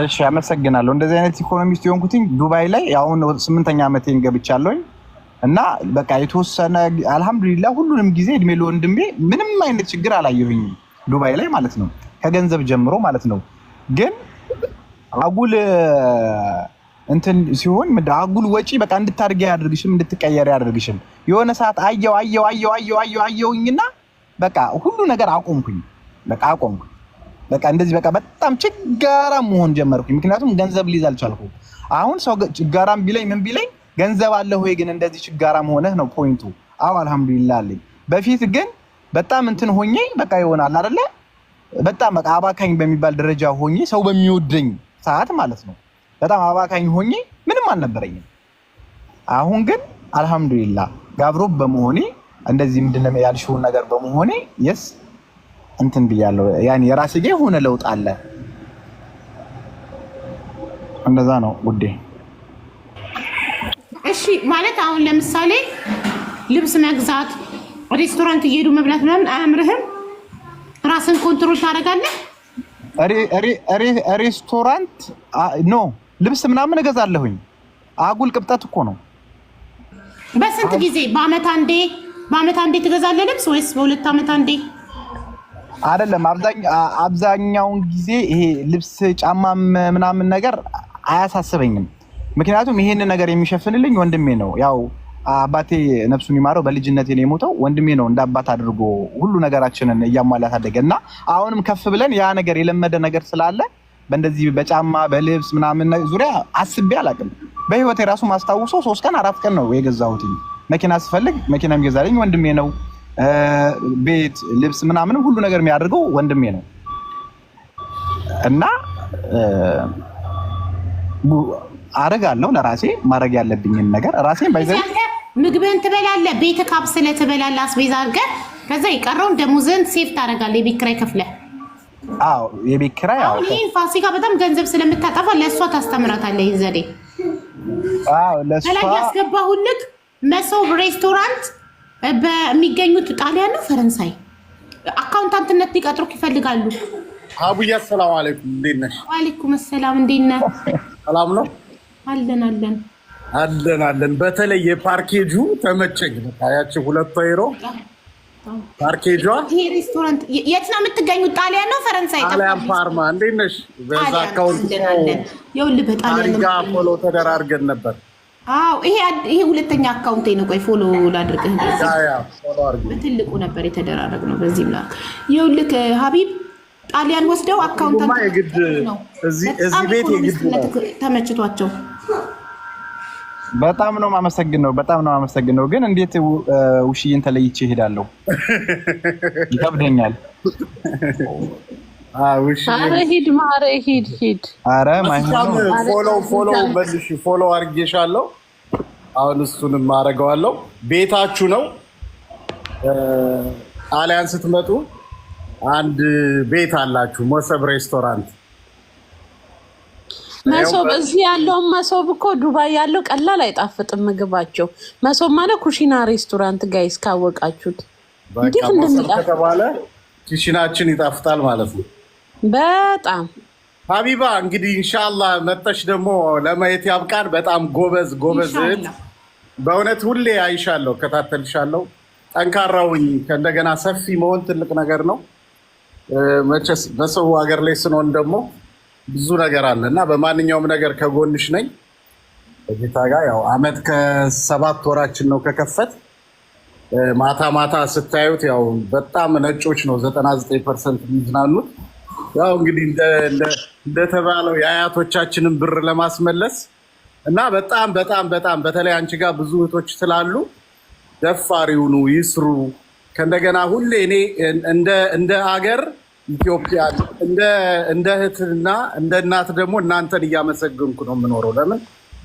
እሺ አመሰግናለሁ። እንደዚህ አይነት ኢኮኖሚስት የሆንኩትኝ ዱባይ ላይ አሁን 8ኛ ዓመቴን ገብቻለሁኝ እና በቃ የተወሰነ አልহামዱሊላህ ሁሉንም ጊዜ እድሜ ለወንድሜ ምንም አይነት ችግር አላየሁኝም ዱባይ ላይ ማለት ነው፣ ከገንዘብ ጀምሮ ማለት ነው። ግን አጉል እንትን ሲሆን አጉል ወጪ በቃ እንድታርጊ ያድርግሽም እንድትቀየር ያድርግሽም። የሆነ ሰዓት አየውኝና በቃ ሁሉ ነገር አቆምኩኝ። በቃ እንደዚህ በቃ በጣም ችጋራም መሆን ጀመርኩኝ። ምክንያቱም ገንዘብ ሊይዝ አልቻልኩም። አሁን ሰው ችጋራም ቢለኝ ምን ቢለኝ ገንዘብ አለ ወይ ግን እንደዚህ ችጋራም ሆነህ ነው ፖይንቱ። አዎ አልহামዱሊላህ አለኝ። በፊት ግን በጣም እንትን ሆኜ በቃ ይሆናል አይደለ? በጣም በቃ አባካኝ በሚባል ደረጃ ሆኜ ሰው በሚወደኝ ሰዓት ማለት ነው በጣም አባካኝ ሆኜ ምንም አልነበረኝም። አሁን ግን አልহামዱሊላህ ጋብሮ በመሆኔ እንደዚህ ምንድነው ያልሽውን ነገር በመሆኔ የስ እንትን ብያለሁ። ያኔ የራሴ ጋር የሆነ ለውጥ አለ። እንደዛ ነው ውዴ። እሺ ማለት አሁን ለምሳሌ ልብስ መግዛት፣ ሬስቶራንት እየሄዱ መብላት ምናምን አያምርህም? ራስን ኮንትሮል ታደርጋለህ? ሬስቶራንት ኖ ልብስ ምናምን እገዛለሁኝ። አጉል ቅብጠት እኮ ነው። በስንት ጊዜ? በአመት አንዴ ትገዛለህ ልብስ ወይስ በሁለት አመት አንዴ? አይደለም አብዛኛውን ጊዜ ይሄ ልብስ ጫማ ምናምን ነገር አያሳስበኝም። ምክንያቱም ይሄን ነገር የሚሸፍንልኝ ወንድሜ ነው። ያው አባቴ ነፍሱን ይማረው በልጅነቴ ነው የሞተው። ወንድሜ ነው እንደ አባት አድርጎ ሁሉ ነገራችንን እያሟላ ታደገና አሁንም ከፍ ብለን ያ ነገር የለመደ ነገር ስላለ በእንደዚህ በጫማ በልብስ ምናምን ዙሪያ አስቤ አላውቅም። በህይወቴ ራሱ ማስታውሰው 3 ቀን 4 ቀን ነው የገዛሁት። መኪና ስፈልግ መኪና የሚገዛልኝ ወንድሜ ነው። ቤት ልብስ ምናምን ሁሉ ነገር የሚያደርገው ወንድሜ ነው እና አረጋለሁ ለራሴ ማድረግ ያለብኝን ነገር ራሴን ባይዘኝ ምግብን ትበላለህ፣ ቤት ካብስለህ ትበላለህ፣ አስቤዛ አድርገህ ከዛ ይቀረውን ደሞዝን ሴፍ ታደርጋለህ። የቤት ኪራይ ከፍለህ አዎ የቤት ኪራይ አዎ። ይሄን ፋሲካ በጣም ገንዘብ ስለምታጠፋ ለእሷ ታስተምራታለህ። ይሄን ዘዴ አዎ ለእሷ ላይ ያስገባሁልህ መሶብ ሬስቶራንት በሚገኙት ጣሊያን ነው ፈረንሳይ አካውንታንትነት ሊቀጥሩክ ይፈልጋሉ። አቡያ ሰላም አለይኩም እንዴት ነሽ? ወአለይኩም ሰላም እንዴት ነህ? ሰላም ነው አለን። በተለይ የፓርኬጁ ተመቸኝ። ታያችሁ 2 ዩሮ ፓርኬጇ። ይሄ ሬስቶራንት የት ነው የምትገኙት? ጣሊያን ነው ፈረንሳይ? ጣሊያን ፓርማ። እንዴት ነሽ? በዛ አካውንት ይኸውልህ በጣሊያን ጋር ፎሎ ተደራርገን ነበር። አዎ ይሄ ሁለተኛ አካውንቴ ነው። ቆይ ፎሎ ላድርግህ። ፎሎ አድርጊ። በትልቁ ነበር የተደራረግነው። በዚህም ላይ ይኸውልህ ሀቢብ ጣሊያን ወስደው አካውንታንት የግድ እዚህ ቤት የግድ ተመችቷቸው በጣም ነው የማመሰግነው። ግን እንዴት ውሽዬን ተለይቼ እሄዳለሁ? ይከብደኛል። ኧረ ሂድ ማረ ሂድ። ኧረ ማይሆን ፎሎ መልሽ። ፎሎ አድርጌሻለሁ። አሁን እሱንም አደርገዋለሁ። ቤታችሁ ነው። ጣሊያን ስትመጡ አንድ ቤት አላችሁ፣ መሶብ ሬስቶራንት። መሶብ እዚህ ያለውን መሶብ እኮ ዱባይ ያለው ቀላል አይጣፍጥም ምግባቸው። መሶብ ማለት ኩሽና ሬስቶራንት ጋይስ ካወቃችሁት እንዴት እንደሚጣፍጥ ከተባለ ኩሽናችን ይጣፍጣል ማለት ነው። በጣም ሀቢባ እንግዲህ ኢንሻአላህ መጥተሽ ደግሞ ለማየት ያብቃን። በጣም ጎበዝ እህት በእውነት ሁሌ አይሻለሁ፣ ከታተልሻለሁ። ጠንካራውኝ ከእንደገና ሰፊ መሆን ትልቅ ነገር ነው። መቼስ በሰው ሀገር ላይ ስንሆን ደግሞ ብዙ ነገር አለ እና በማንኛውም ነገር ከጎንሽ ነኝ። በጌታ ጋር ያው አመት ከ7 ወራችን ነው ከከፈት። ማታ ማታ ስታዩት ያው በጣም ነጮች ነው 99% የሚዝናኑት። ያው እንግዲህ እንደተባለው የአያቶቻችንን ብር ለማስመለስ እና በጣም በጣም በጣም በተለይ አንቺ ጋር ብዙ እህቶች ስላሉ ደፋር ይሁኑ ይስሩ። ከእንደገና ሁሌ እኔ እንደ አገር ኢትዮጵያ እንደ እህትና እንደ እናት ደግሞ እናንተን እያመሰገንኩ ነው የምኖረው። ለምን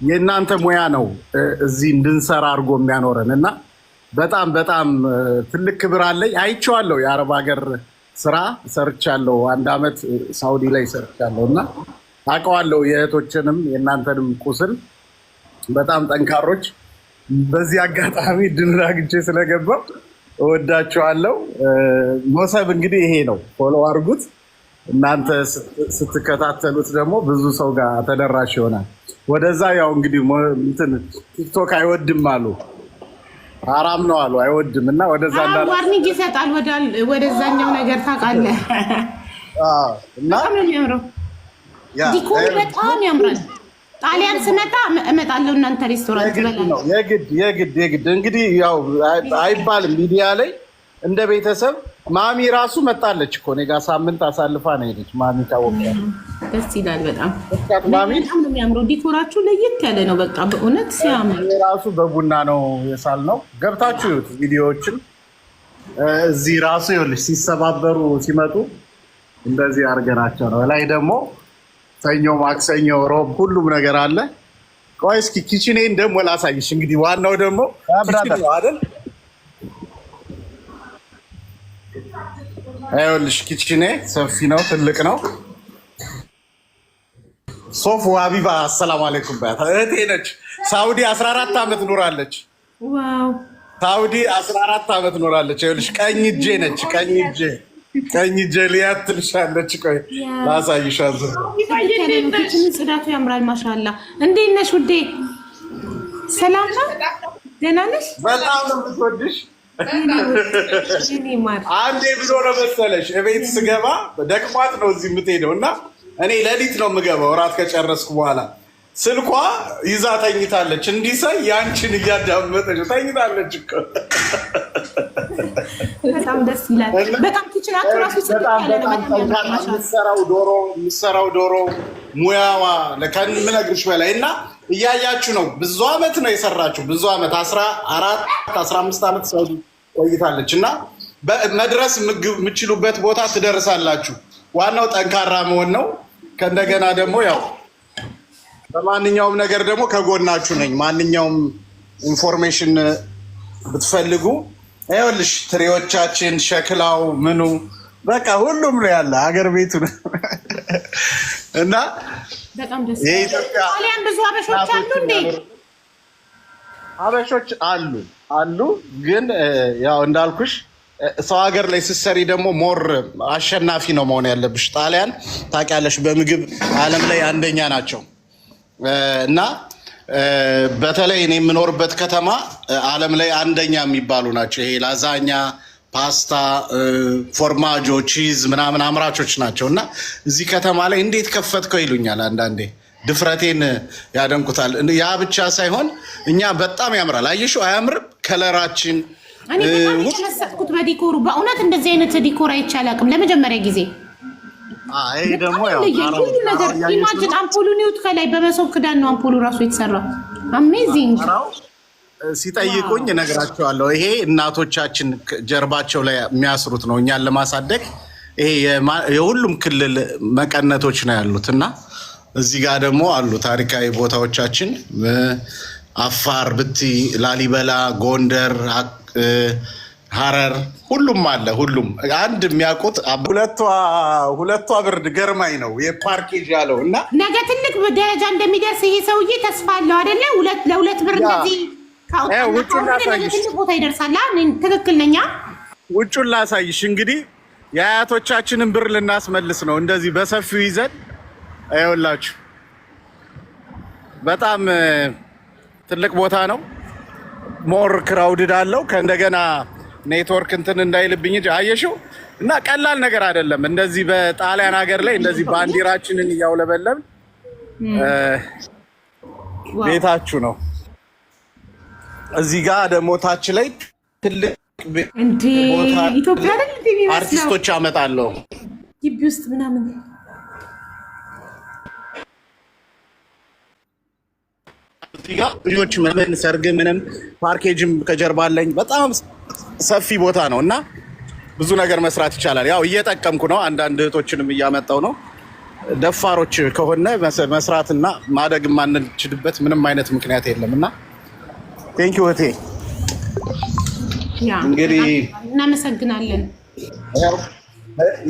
የእናንተ ሙያ ነው እዚህ እንድንሰራ አድርጎ የሚያኖረን እና በጣም በጣም ትልቅ ክብር አለኝ። አይቼዋለሁ፣ የአረብ ሀገር ስራ ሰርቻለሁ። 1 አመት ሳውዲ ላይ ሰርቻለሁ እና አውቀዋለሁ የእህቶችንም የእናንተንም ቁስል። በጣም ጠንካሮች። በዚህ አጋጣሚ ድል አግኝቼ ስለገባው እወዳችኋለሁ። መሶብ እንግዲህ ይሄ ነው፣ ፎሎ አድርጉት። እናንተ ስትከታተሉት ደግሞ ብዙ ሰው ጋር ተደራሽ ይሆናል። ወደዛ ያው እንግዲህ ቲክቶክ አይወድም አሉ፣ አራም ነው አሉ፣ አይወድም እና ወደዛ ዋርኒንግ ይሰጣል ወደዛኛው ነገር ታውቃለህ። እና በጣም ነው የሚያምረው፣ ዲኮር በጣም ያምራል። ጣሊያን ስመጣ እመጣለሁ እናንተ ሬስቶራንት በላል። የግድ እንግዲህ ያው አይባልም ሚዲያ ላይ እንደ ቤተሰብ። ማሚ ራሱ መጣለች እኮ እኔ ጋር ሳምንት አሳልፋ ነው ሄደች። ማሚ ታወቀ። ደስ ይላል በጣም በጣም ነው የሚያምረው። ዲኮራችሁ ለየት ያለ ነው በቃ በእውነት ሲያምር። ራሱ በቡና ነው የሳልነው። ገብታችሁ ይሁት ቪዲዮዎችን እዚህ ራሱ ይኸውልሽ ሲሰባበሩ ሲመጡ እንደዚህ አድርገናቸው ነው። ላይ ደግሞ ሰኞ፣ ማክሰኞ፣ ሮብ ሁሉም ነገር አለ። ቆይ እስኪ ኪችኔን ደግሞ ላሳይሽ። እንግዲህ ዋናው ደግሞ ኪችን ነው አይደል? ይኸውልሽ ኪችኔ ሰፊ ነው፣ ትልቅ ነው። ሶፍ ሀቢባ አሰላሙ አለይኩም ባያት እህቴ ነች። ሳውዲ 14 ዓመት ኖራለች። ዋው ሳውዲ 14 ዓመት ኖራለች። ይኸውልሽ ቀኝ እጄ ነች። ቀኝ እጄ ሊያት ትልሻለች። ቆይ ላሳይሽ። ኪችን ጽዳቱ ያምራል። ማሻአላ። እንዴት ነሽ ውዴ? ሰላም ነው? ደህና ነሽ? በጣም ነው የምትወድሽ። አንዴ ብሎ ነው መሰለሽ እቤት ስገባ ደክሟት ነው እዚህ የምትሄደው እና እኔ ሌሊት ነው የምገባው እራት ከጨረስኩ በኋላ። ስልኳ ይዛ ተኝታለች። እንዲሳይ ያንቺን እያዳመጠች ተኝታለች እኮ። በጣም ደስ ይላል። በጣም ኪችናችሁ ራሱ የምትሰራው ዶሮ ሙያዋ ከምነግርሽ በላይ እና እያያችሁ ነው። ብዙ አመት ነው የሰራችሁ። ብዙ አመት 14 15 ዓመት ሰው ቆይታለች እና መድረስ የምችሉበት ቦታ ትደርሳላችሁ። ዋናው ጠንካራ መሆን ነው። ከእንደገና ደግሞ ያው በማንኛውም ነገር ደግሞ ከጎናችሁ ነኝ። ማንኛውም ኢንፎርሜሽን ብትፈልጉ ይኸውልሽ ትሪዎቻችን፣ ሸክላው፣ ምኑ በቃ ሁሉም ነው ያለ ሀገር ቤቱ ነው እና በጣም ደስ ይላል። ጣሊያን ብዙ አበሾች አሉ እንዴ? አበሾች አሉ ግን ያው እንዳልኩሽ ሰው ሀገር ላይ ስትሰሪ ደግሞ ሞር አሸናፊ ነው መሆን ያለብሽ። ጣሊያን ታውቂያለሽ በምግብ ዓለም ላይ አንደኛ ናቸው እና በተለይ እኔ የምኖርበት ከተማ ዓለም ላይ አንደኛ የሚባሉ ናቸው። ይሄ ላዛኛ፣ ፓስታ፣ ፎርማጆ፣ ቺዝ ምናምን አምራቾች ናቸው እና እዚህ ከተማ ላይ እንዴት ከፈትከው ይሉኛል አንዳንዴ። ድፍረቴን ያደንቁታል። ያ ብቻ ሳይሆን እኛ በጣም ያምራል። አየሽው አያምርም? ከለራችን እኔ በጣም የተመሰጥኩት በዲኮሩ በእውነት እንደዚህ አይነት ዲኮር አይቻል አቅም ለመጀመሪያ ጊዜ። ይሄ ደግሞ ያው ሁሉ ነገር ኢማጂን አምፖሉን ይውት ከላይ በመሶብ ክዳን ነው አምፖሉ ራሱ የተሰራው። አሜዚንግ። ሲጠይቁኝ እነግራቸዋለሁ። ይሄ እናቶቻችን ጀርባቸው ላይ የሚያስሩት ነው እኛን ለማሳደግ። ይሄ የሁሉም ክልል መቀነቶች ነው ያሉት እና እዚህ ጋር ደግሞ አሉ ታሪካዊ ቦታዎቻችን። አፋር ብቲ፣ ላሊበላ፣ ጎንደር፣ ሀረር ሁሉም አለ። ሁሉም አንድ የሚያውቁት ሁለቷ ብርድ ገርማኝ ነው የፓርኬጅ ያለው እና ነገ ትልቅ ደረጃ እንደሚደርስ ይሄ ሰውዬ ተስፋ አለው አይደለ? ለሁለት ብር እንደዚህ ትልቅ ቦታ ይደርሳል። ትክክል ነኝ። ውጩን ላሳይሽ እንግዲህ የአያቶቻችንን ብር ልናስመልስ ነው። እንደዚህ በሰፊው ይዘን አይወላችሁ። በጣም ትልቅ ቦታ ነው። ሞር ክራውድድ አለው። ከእንደገና ኔትወርክ እንትን እንዳይልብኝ አየሽው። እና ቀላል ነገር አይደለም። እንደዚህ በጣሊያን ሀገር ላይ እንደዚህ ባንዲራችንን እያውለበለብን ቤታችሁ ነው። እዚህ ጋር ደግሞ ታች ላይ ትልቅ ቦታ አርቲስቶች አመጣለሁ ግቢ ውስጥ ምናምን እዚህ ጋር ልጆች ምን ሰርግ ምንም ፓርኬጅም ከጀርባ አለኝ። በጣም ሰፊ ቦታ ነው እና ብዙ ነገር መስራት ይቻላል። ያው እየጠቀምኩ ነው። አንዳንድ እህቶችንም እያመጣው ነው። ደፋሮች ከሆነ መስራትና ማደግ የማንችልበት ምንም አይነት ምክንያት የለም እና ቴንኪው እህቴ። እንግዲህ እናመሰግናለን።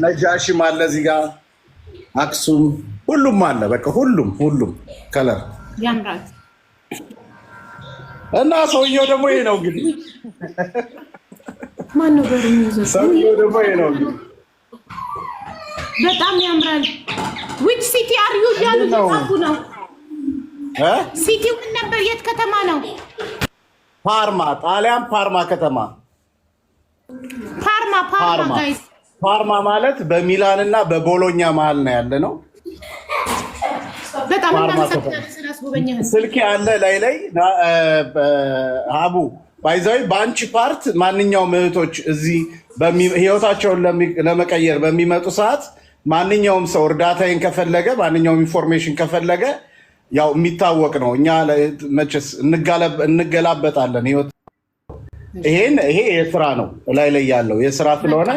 ነጃሽም አለ እዚህ ጋር አክሱም፣ ሁሉም አለ። በቃ ሁሉም ከለር ያምራል። እና ሰውየው ደግሞ ይሄ ነው እንግዲህ ማን ነው ጋር የሚይዘው? ሰውየው ደግሞ ይሄ ነው እንግዲህ በጣም ያምራል። which city are you ያሉ ተጻፉ ነው። ሲቲው ምን ነበር? የት ከተማ ነው? ፓርማ፣ ጣሊያን ፓርማ ከተማ። ፓርማ ጋይስ፣ ፓርማ ማለት በሚላን እና በቦሎኛ መሀል ነው ያለ ነው። በጣም እናመሰግናለን። ስልክ ያለ ላይ ሀቡ ባይዛዊ በአንቺ ፓርት ማንኛውም እህቶች እዚህ ህይወታቸውን ለመቀየር በሚመጡ ሰዓት ማንኛውም ሰው እርዳታዬን ከፈለገ ማንኛውም ኢንፎርሜሽን ከፈለገ ያው የሚታወቅ ነው። እኛ መቼስ እንገላበጣለን። ይሄ የስራ ነው። ላይ ያለው የስራ ስለሆነ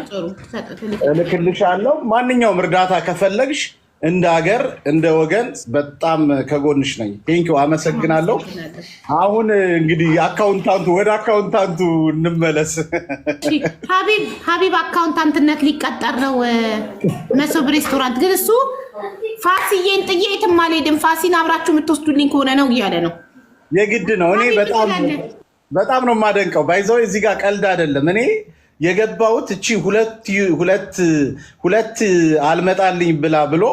እልክልሻለሁ። ማንኛውም እርዳታ ከፈለግሽ እንደ ሀገር እንደ ወገን በጣም ከጎንሽ ነኝ። ቴንኪው፣ አመሰግናለሁ። አሁን እንግዲህ ወደ አካውንታንቱ እንመለስ። ሀቢብ አካውንታንትነት ሊቀጠር ነው መሶብ ሬስቶራንት። ግን እሱ ፋሲዬን ጥዬ የትም አልሄድም፣ ፋሲን አብራችሁ የምትወስዱልኝ ከሆነ ነው እያለ ነው። የግድ ነው። እኔ በጣም ነው የማደንቀው። ባይዘው እዚህ ጋር ቀልድ አይደለም። እኔ የገባሁት እቺ ሁለት አልመጣልኝ ብሎ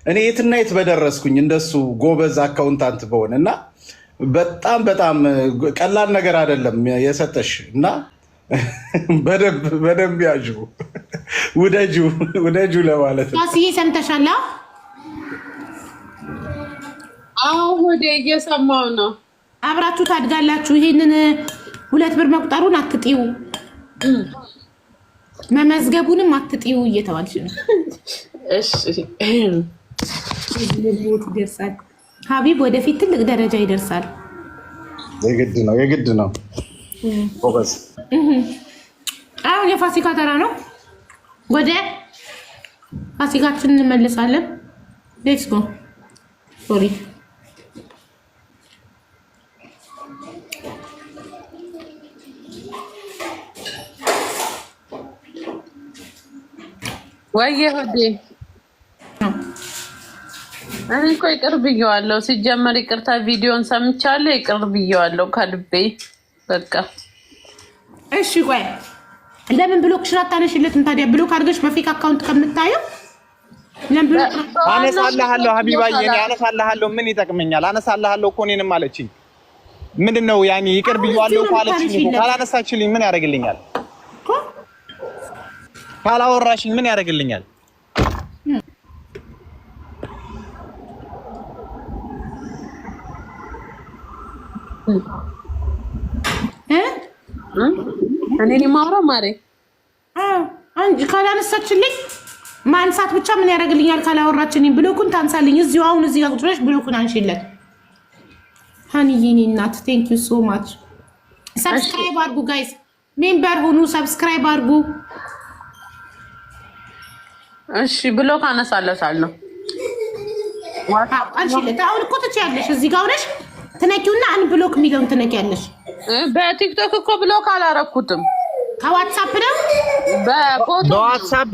እኔ የትና የት በደረስኩኝ እንደሱ ጎበዝ አካውንታንት በሆነ እና በጣም ቀላል ነገር አይደለም የሰጠሽ እና በደንብ ያዡ ውደጁ ለማለት ነው። ፋሲዬ ሰምተሻል? አዎ ወደ እየሰማው ነው። አብራችሁ ታድጋላችሁ። ይሄንን 2 ብር መቁጠሩን አትጥዩ፣ መመዝገቡንም አትጥዩ እየተባልሽ ነው። እሺ ይደርሳል። ሀቢብ ወደፊት ትልቅ ደረጃ ይደርሳል። የግድ ነው። ጎበዝ። አሁን የፋሲካ ተራ ነው። ወደ ፋሲካችን እንመለሳለን። ሌትስ ጎ። ሶሪ ወይዬ ሆዴ እኔ እኮ ይቅር ብዬዋለሁ። ሲጀመር ይቅርታ ቪዲዮን ሰምቻለሁ። ይቅር ብዬዋለሁ ከልቤ በቃ። እሺ ቆይ ለምን ብሎክሽን አታነሽለትም ታዲያ? ብሎክ አድርገሽ በፌክ አካውንት ከምታየው ለምን ብሎክ አነሳልሃለሁ? ሀቢባዬ እኔ አነሳልሃለሁ። ምን ይጠቅመኛል? አነሳልሃለሁ እኮ እኔንም አለችኝ። ምንድነው ያኔ ይቅር ብዬዋለሁ እኮ አለችኝ። ካላነሳችልኝ ምን ያደርግልኛል? ካላወራሽኝ ምን ያደርግልኛል? እኔ ማውራ ማሬ አንቺ ካላነሳችልኝ ማንሳት ብቻ ምን ያደርግልኛል? ካላወራችልኝ ብሎኩን ታንሳልኝ። እዚሁ አሁን እዚህ ጋር ቁጥሮች ብሎኩን አንሺለት። ሃኒዬ እኔ እናት ቴንክ ዩ ሶ ማች። ሰብስክራይብ አድርጉ ጋይስ፣ ሜምበር ሁኑ፣ ሰብስክራይብ አድርጉ። እሺ ብሎክ አነሳለታለሁ። አንቺለት አሁን እኮ ትችያለሽ። እዚህ ጋር ሆነሽ ትነኪውና አንብሎክ የሚለውን ትነኪያለሽ። በቲክቶክ እኮ ብሎክ አላረኩትም። ከዋትስአፕ ነው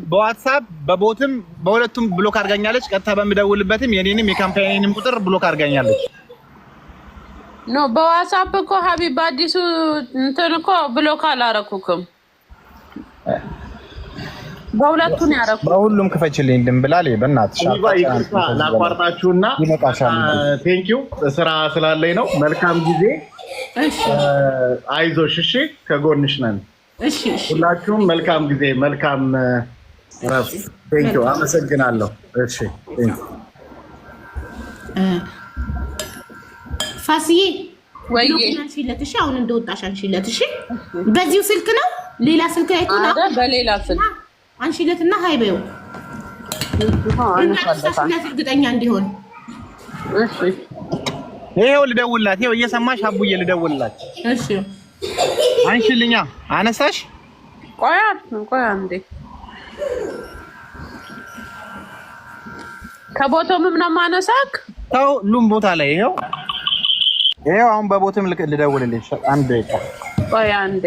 በዋትስአፕ በቦትም በሁለቱም ብሎክ አድርጋኛለች። ቀጥታ በምደውልበትም የኔንም የካምፓኒንም ቁጥር ብሎክ አድርጋኛለች። ኖ በዋትስአፕ እኮ ሀቢብ አዲሱ እንትን እኮ ብሎክ አላረኩክም። በሁለቱም ያረኩት። በሁሉም ክፈችልኝ ድንብላል በእናትሽ ላቋርጣችሁና ቴንኪው ስራ ስላለኝ ነው። መልካም ጊዜ። እሺ አይዞሽ። እሺ ከጎንሽ ነን። እሺ ሁላችሁም መልካም ጊዜ፣ መልካም ረፍት። ቴንኪው አመሰግናለሁ። እሺ ቴንኪው ፋሲዬ ወይ አንሺለት። እሺ አሁን እንደወጣሽ አንሺለት። እሺ በዚሁ ስልክ ነው ሌላ ስልክ አይቶና በሌላ ስልክ አንሺለትና ሃይ በይው እና እርግጠኛ እንዲሆን። እሺ ይሄው ልደውልላት። ይሄው እየሰማሽ አቡዬ ልደውልላት። እሺ አንሺልኛ። አነሳሽ? ቆይ አንዴ ከቦታው ምንም ማነሳክ ታው ሁሉም ቦታ ላይ ይሄው አሁን በቦትም ልደውልልሽ። አንድ ደቂቃ ቆይ አንዴ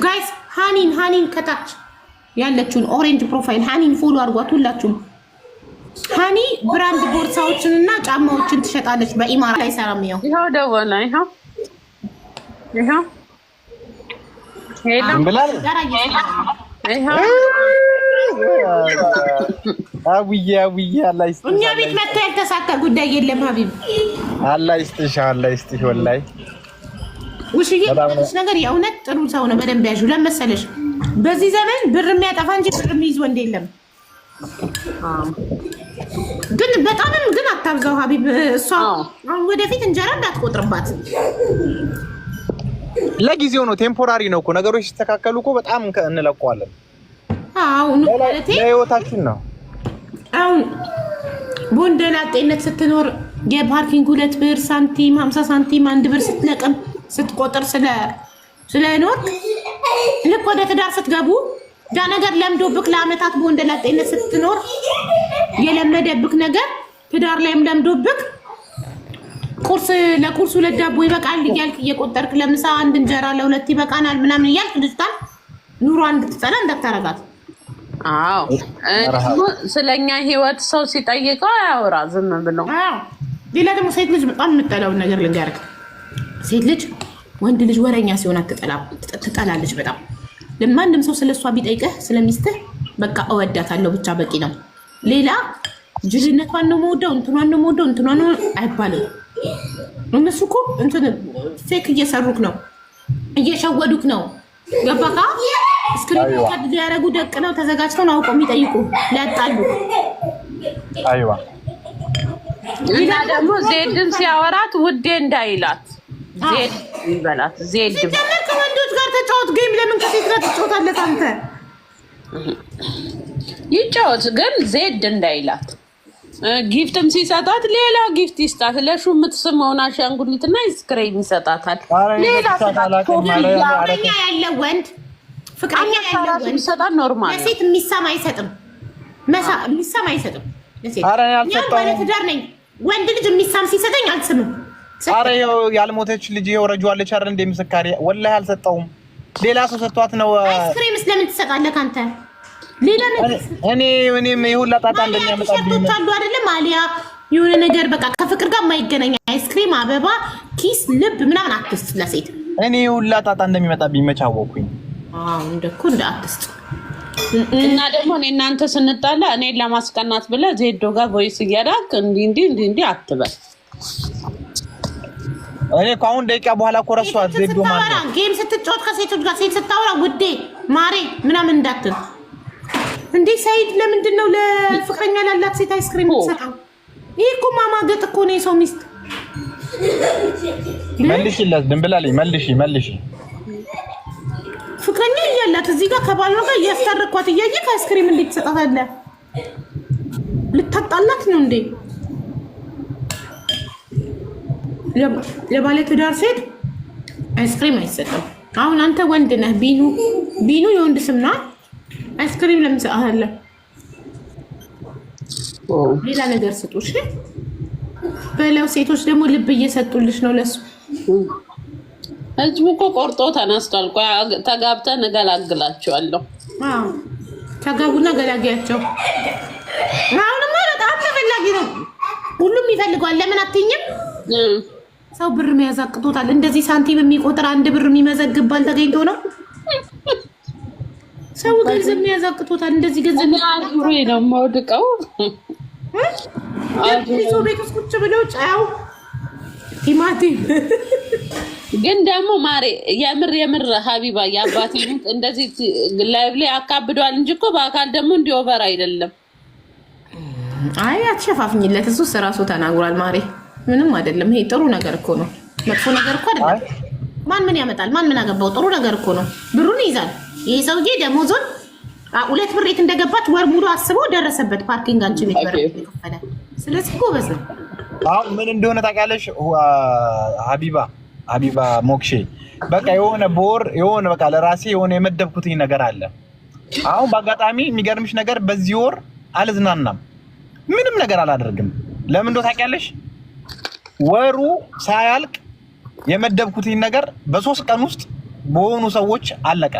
ጋይስ። ሃኒን ከታች ያለችውን ኦሬንጅ ፕሮፋይል ሃኒን ፎሎ አድርጓት ሁላችሁም። ሃኒ ብራንድ ቦርሳዎችን እና ጫማዎችን ትሸጣለች በኢማራ ላይ ሰራም። ይሄው ደወለ። ይሄው ሄሎ ብላል። ይሄው አውዬ አላህ ይስጥሽ። እኛ ቤት መጥቶ ያልተሳካ ጉዳይ የለም ሀቢብ። አላህ ይስጥሽ ወላሂ። ውሽዬ ነገር የእውነት ጥሩ ሰው ነው። በደንብ ያዡ። ለመሰለሽ በዚህ ዘመን ብር የሚያጠፋ እንጂ ብር የሚይዝ ወንድ የለም። ግን በጣምም ግን አታብዛው ሀቢብ። እሷ አሁን ወደፊት እንጀራ እንዳትቆጥርባት። ለጊዜው ነው፣ ቴምፖራሪ ነው እኮ ነገሮች ሲስተካከሉ እኮ በጣም እንለቀዋለን። አሁን ማለት ለህይወታችን ነው። አሁን በወንደላጤነት ስትኖር የፓርኪንግ 2 ብር ሳንቲም 50 ሳንቲም 1 ብር ስትለቅም ስትቆጥር ስለኖርክ ልክ ወደ ትዳር ስትገቡ ያ ነገር ለምዶብክ ለአመታት በወንደላጤነት ስትኖር የለመደብክ ነገር ትዳር ላይም ለምዶብክ ለቁርስ 2 ዳቦ ይበቃል እያልክ እየቆጠርክ ለምሳ 1 እንጀራ ለ2 ይበቃናል ምናምን እያልክ ልጅቷን ኑሮ እንድትጠላ እንዳታረጋት። አዎ ስለኛ ህይወት ሰው ሲጠይቀው አያወራ ዝም ብሎ። ሌላ ደግሞ ሴት ልጅ በጣም የምጠላውን ነገር ልንገርክ። ሴት ልጅ ወንድ ልጅ ወረኛ ሲሆን ትጠላለች በጣም። ለማንም ሰው ስለሷ ቢጠይቅህ ስለሚስትህ በቃ እወዳታለሁ ብቻ በቂ ነው። ሌላ ጅልነቷን ነው የምወደው እንትኗን ነው አይባልም። እነሱ እኮ እንትን ፌክ እየሰሩክ ነው፣ እየሸወዱክ ነው። ገባካ? ስክሪን ካርድ ያረጉ ደቅ ነው ተዘጋጅተው ነው አውቀው የሚጠይቁ ሊያጣሉ። አይዋ እና ደግሞ ዜድን ሲያወራት ውዴ እንዳይላት ዜድ ይበላት። ዜድ ሲጀመር ከወንዶች ጋር ተጫወት ጌም። ለምን ከሴት ጋር ትጫወታለህ አንተ? ይጫወት ግን ዜድ እንዳይላት። ጊፍትም ሲሰጣት ሌላ ጊፍት ይስጣት። ለሹ የምትስመውን አሻንጉሊትና አይስክሬም ይሰጣታል። ሌላ ፍቅረኛ ያለው ወንድ ይሰጣል። ኖርማል ለሴት የሚሳም አይሰጥም። የሚሳም አይሰጥም ለሴት። ባለትዳር ነኝ ወንድ ልጅ የሚሳም ሲሰጠኝ አልስምም። ኧረ ይኸው ያልሞተች ልጅ ይኸው ረጇለች አይደል እንደ ምስካሪ ወላሂ አልሰጠውም። ሌላ ሰው ሰጥቷት ነው። አይስክሬም ስለምን ትሰጣለህ አንተ? ሌላ ነገር እኔም ይሁላ ጣጣ እንደሚያመጣብኝ አሉ አይደለም አሊያ የሆነ ነገር በቃ ከፍቅር ጋር የማይገናኝ አይስክሬም፣ አበባ፣ ኪስ፣ ልብ ምናምን አትስጥ ለሴት። እኔ ይሁላ ጣጣ እንደሚመጣብኝ መች አወኩኝ። እንደኮ እንደ አትስጥ። እና ደግሞ እኔ እናንተ ስንጣላ እኔን ለማስቀናት ብለህ ዜዶ ጋር ቮይስ እያዳክ እንዲህ አትበል። እኔ ከአሁን ደቂቃ በኋላ እኮ ረሷት ዜዶ ማለት ነው። ጌም ስትጫወት ከሴቶች ጋር ሴት ስታወራ ውዴ ማሬ ምናምን እንዳትል እንዴ። ሰይድ ለምንድን ነው ለፍቅረኛ ላላት ሴት አይስክሪም የምትሰጠው? ይሄ እኮ ማማገጥ እኮ ነው የሰው ሚስት። መልሽለት ድንብላልኝ መልሺ። ፍቅረኛ እያላት እዚህ ጋር ከባሏ ጋር እያስታረኳት እያየህ አይስክሪም እንዴት ትሰጣታለህ? ልታጣላት ነው እንዴ? ለባለ ትዳር ሴት አይስክሪም አይሰጥም። አሁን አንተ ወንድ ነህ፣ ቢኑ የወንድ ስም ነው። አይስክሪም ለምን ትሰጣለህ? ሌላ ነገር ስጡ። እሺ በለው ሴቶች ደግሞ ልብ እየሰጡልሽ ነው ለሱ። ህዝቡ እኮ ቆርጦ ተነስቷል። ቆይ ተጋብተን እገላግላቸዋለሁ። አዎ ተጋቡና ገላግያቸው። አሁንማ በጣም ተፈላጊ ነው፣ ሁሉም ይፈልገዋል። ለምን አትይኝም? ሰው ብር መያዝ አቅቶታል። እንደዚህ ሳንቲም የሚቆጥር አንድ ብር የሚመዘግባል ተገኝቶ ነው። ሰው ገንዘብ መያዝ አቅቶታል። እንደዚህ ገንዘብ አዙሮ ነው የማወድቀው። ይዞ ቤት ውስጥ ቁጭ ብለው ጫው ቲማቲም ግን ደግሞ ማሬ የምር ሀቢባ የአባቴ ሙት እንደዚህ ላይቭ ላይ አካብዷል እንጂ እኮ በአካል ደግሞ እንዲህ ኦቨር አይደለም። አይ አትሸፋፍኝለት፣ እሱ ራሱ ተናግሯል። ማሬ ምንም አይደለም። ይሄ ጥሩ ነገር እኮ ነው፣ መጥፎ ነገር እኮ አይደለም። ማን ምን ያመጣል? ማን ምን አገባው? ጥሩ ነገር እኮ ነው። ብሩን ይይዛል ይሄ ሰውዬ። ደሞዙን 2 ብር የት እንደገባች ወር ሙሉ አስበው ደረሰበት። ፓርኪንግ አንቺ ቤት በር ተከፈለ። ስለዚህ ጎበዝ ነው። አሁን ምን እንደሆነ ታውቂያለሽ ሀቢባ ሞክሼ? በቃ የሆነ ቦር የሆነ በቃ ለራሴ የሆነ የመደብኩትኝ ነገር አለ። አሁን በአጋጣሚ የሚገርምሽ ነገር በዚህ ወር አልዝናናም፣ ምንም ነገር አላደርግም። ለምን እንደሆነ ታውቂያለሽ? ወሩ ሳያልቅ የመደብኩትኝ ነገር በ3 ቀን ውስጥ በሆኑ ሰዎች አለቀ።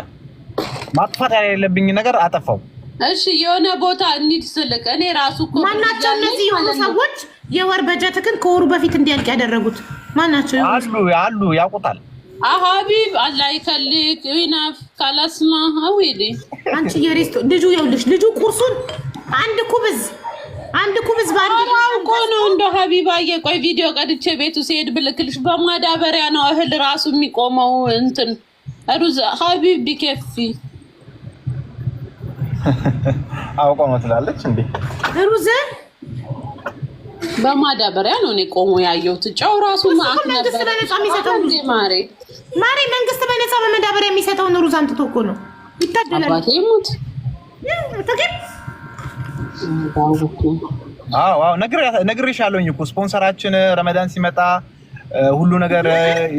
ማጥፋት ያለብኝ ነገር አጠፋው። እሺ የሆነ ቦታ እንሂድ ስልክ እኔ ራሱ እኮ ማናቸው እነዚህ የሆኑ ሰዎች የወር በጀትክን ከወሩ በፊት እንዲያልቅ ያደረጉት ማናቸው? አሉ ያውቁታል። ሀቢብ አላህ ይከልክ ይናፍ ካላስማ ሀዊሊ አንቺ የሬስቶ ልጁ ይኸውልሽ፣ ልጁ ቁርሱን አንድ ኩብዝ ባንዲራው እኮ ነው እንደ ሀቢባዬ። ቆይ ቪዲዮ ቀድቼ ቤቱ ሲሄድ ብልክልሽ በማዳበሪያ ነው እህል ራሱ የሚቆመው። እንትን ሩዝ ሀቢብ ቢከፊ አውቆ መስላለች እንዴ? ሩዝ በማዳበሪያ ነው እኔ ቆሞ ያየሁት። ጨው ራሱ ማአት መንግስት በነፃ የሚሰጠው ማሬ መንግስት በነፃ በማዳበሪያ የሚሰጠውን ሩዝ አንጥቶ እኮ ነው ይታደላል። አባቴ ሙት አዎ ነግሬሻለሁኝ እኮ ስፖንሰራችን ረመዳን ሲመጣ ሁሉ ነገር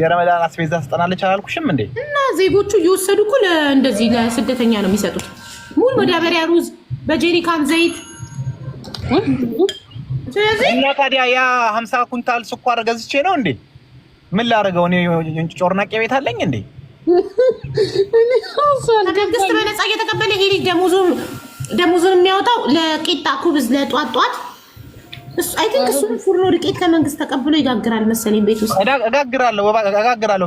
የረመዳን አስቤዛ ትጠናለች አላልኩሽም እንዴ? እና ዜጎቹ እየወሰዱ እኮ እንደዚህ ለስደተኛ ነው የሚሰጡት። ሙሉ ማዳበሪያ ሩዝ በጄሪካን ዘይት። እና ታዲያ ያ 50 ኩንታል ስኳር ገዝቼ ነው እንዴ? ምን ላደርገው? እኔ ጮርናቄ ቤት አለኝ እንዴ? መንግስት በነፃ እየተቀበለ ይሄ ልጅ ደሞዙን የሚያወጣው ለቂጣ ኩብዝ ለጧት እሱ አይ ቲንክ እሱ ፉርኖ ዱቄት ከመንግስት ተቀብሎ ይጋግራል መሰለኝ ቤት ውስጥ። እጋግራለሁ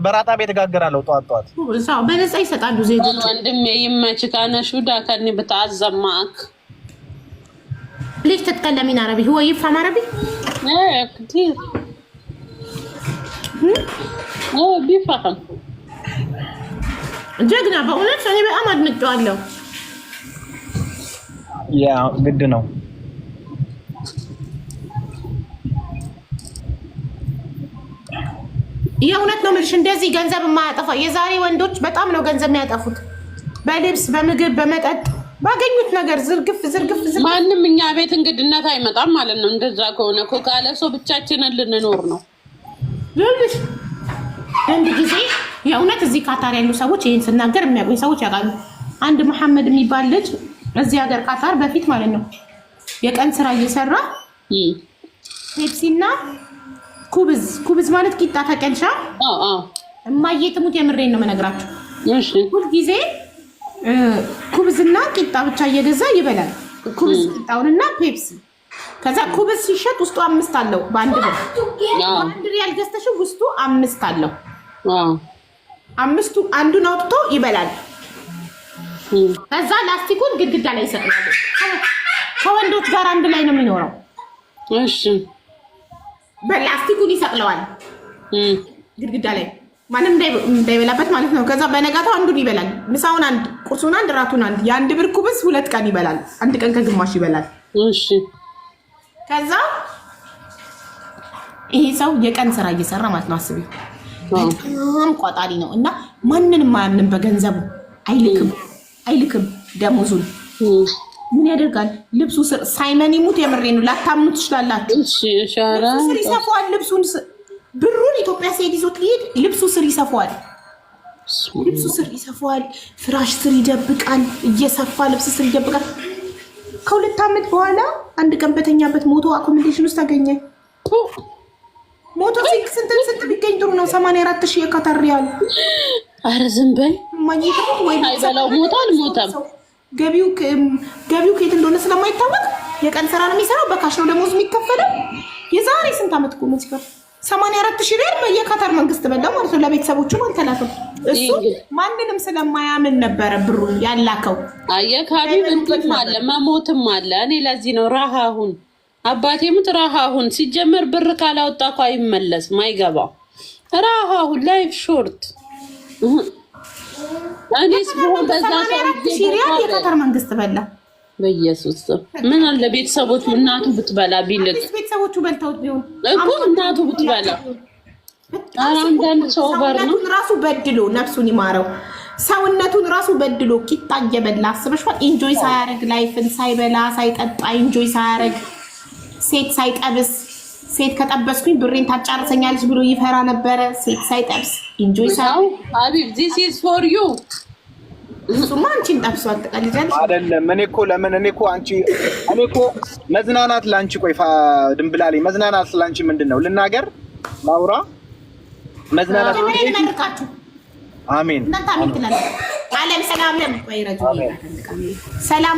በራጣ ቤት እጋግራለሁ ጧት። እዛው በነፃ ይሰጣሉ ዜጎች። ወንድሜ ይመችህ ካነሹዳ ከኒ በተአዘማክ ليش تتكلمين عربي؟ هو يفهم عربي؟ ايه كتير بيفهم ጀግና በእውነት እኔ በጣም አድንቄዋለሁ። ያ ግድ ነው። የእውነት ነው የምልሽ። እንደዚህ ገንዘብ የማያጠፋ የዛሬ ወንዶች በጣም ነው ገንዘብ የሚያጠፉት፣ በልብስ በምግብ በመጠጥ ባገኙት ነገር ዝርግፍ። ማንም እኛ ቤት እንግድነት አይመጣም ማለት ነው። እንደዛ ከሆነ እኮ ካለ ሰው ብቻችንን ልንኖር ነው። ልልሽ አንድ ጊዜ የእውነት እዚህ ካታር ያሉ ሰዎች ይሄን ስናገር የሚያውቁኝ ሰዎች ያውቃሉ። አንድ መሐመድ የሚባል ልጅ እዚህ ሀገር ካታር በፊት ማለት ነው የቀን ስራ እየሰራ ፔፕሲና ኩብዝ ማለት ቂጣ ተቀልሻ እማዬ ትሙት የምሬን ነው የምነግራችሁ። እሺ ሁልጊዜ ኩብዝና ቂጣ ብቻ እየገዛ ይበላል። ኩብዝ ቂጣውንና ፔፕሲ። ከዛ ኩብዝ ሲሸጥ ውስጡ 5 አለው በአንድ ብር። አንድ ሪያል ገዝተሽ ውስጡ 5 አለው። አምስቱ አንዱን አውጥቶ ይበላል። ከዛ ላስቲኩን ግድግዳ ላይ ይሰቅላል። ከወንዶች ጋር አንድ ላይ ነው የሚኖረው። እሺ በላስቲኩን ይሰቅለዋል ግድግዳ ላይ ማንም እንዳይበላበት ማለት ነው። ከዛ በነጋታው አንዱን ይበላል። ምሳውን አንድ፣ ቁርሱን አንድ፣ ራቱን አንድ። የአንድ ብር ኩብዝ 2 ቀን ይበላል። አንድ ቀን ከግማሽ ይበላል። እሺ ከዛ ይሄ ሰው የቀን ስራ እየሰራ ማለት ነው። አስቢ በጣም ቋጣሪ ነው እና ማንንም ማያምንም በገንዘቡ አይልክም ደሞዙን። ምን ያደርጋል? ልብሱ ስር ሳይመን ይሙት የምሬ ነው ላታምኑ ትችላላችሁ። እሺ ሻራ ስር ይሰፋዋል። ልብሱን ብሩን ኢትዮጵያ ሲሄድ ይዞት ሊሄድ ልብሱ ስር ይሰፋዋል። ፍራሽ ስር ይደብቃል። እየሰፋ ልብስ ስር ይደብቃል። ከ2 ዓመት በኋላ አንድ ቀን በተኛበት ሞቶ አኮሞዴሽን ውስጥ አገኘ። ሞተር ሳይክል ስንት ቢገኝ ጥሩ ነው? 84,000 የካታር ሪያል። ኧረ ዝም በል ማግኘት ወይ አይበላው ሞታል ሞታም ገቢው ከየት እንደሆነ ስለማይታወቅ የቀን ስራ ነው የሚሰራው። በካሽ ነው ደሞዝ የሚከፈለው። የዛሬ ስንት ዓመት እኮ ነው ሲከፈል 84,000 ሪያል በየካታር መንግስት በላ ማለት ነው። ለቤተሰቦቹ አልተላከም። እሱ ማንንም ስለማያምን ነበረ ብሩ ያላከው። አየካቢ እንትም አለ መሞትም አለ። እኔ ለዚህ ነው ራሃሁን አባቴ ሙት ራሃሁን ሲጀመር ብር ካላወጣ እኮ አይመለስም አይገባው። ራሃሁን ላይፍ ሾርት እኔስ ቢሆን በዛ ሪያል የካታር መንግስት በላ። በኢየሱስ ምን አለ ቤተሰቦቹ እናቱ ብትበላ ቢልቅ ቤተሰቦቹ በልተውት ቢሆን እኮ እናቱ ብትበላ አንዳንድ ሰው በር ነው ራሱ በድሎ ነፍሱን ይማረው። ሰውነቱን ራሱ በድሎ ቂጣ እየበላ አስበሽዋል። ኢንጆይ ሳያረግ ላይፍን ሳይበላ ሳይጠጣ ኢንጆይ ሳያረግ ሴት ሳይጠብስ ሴት ከጠበስኩኝ ብሬን ታጫርሰኛለች ብሎ ይፈራ ነበረ። ሴት ሳይጠብስ ኢንጆይ ሳው ሀቢብ this is for you እሱማ አንቺን ጠብሷል። ተቀልጃለሽ አይደለም። እኔ እኮ መዝናናት ላንቺ ቆይ ድንብላሌ መዝናናት ላንቺ ምንድነው? ልናገር ማውራ መዝናናት ለምንድነው? አሜን እናንተ አሜን ትላለች። ዓለም ሰላም ለምን ቆይ ረጁ ሰላም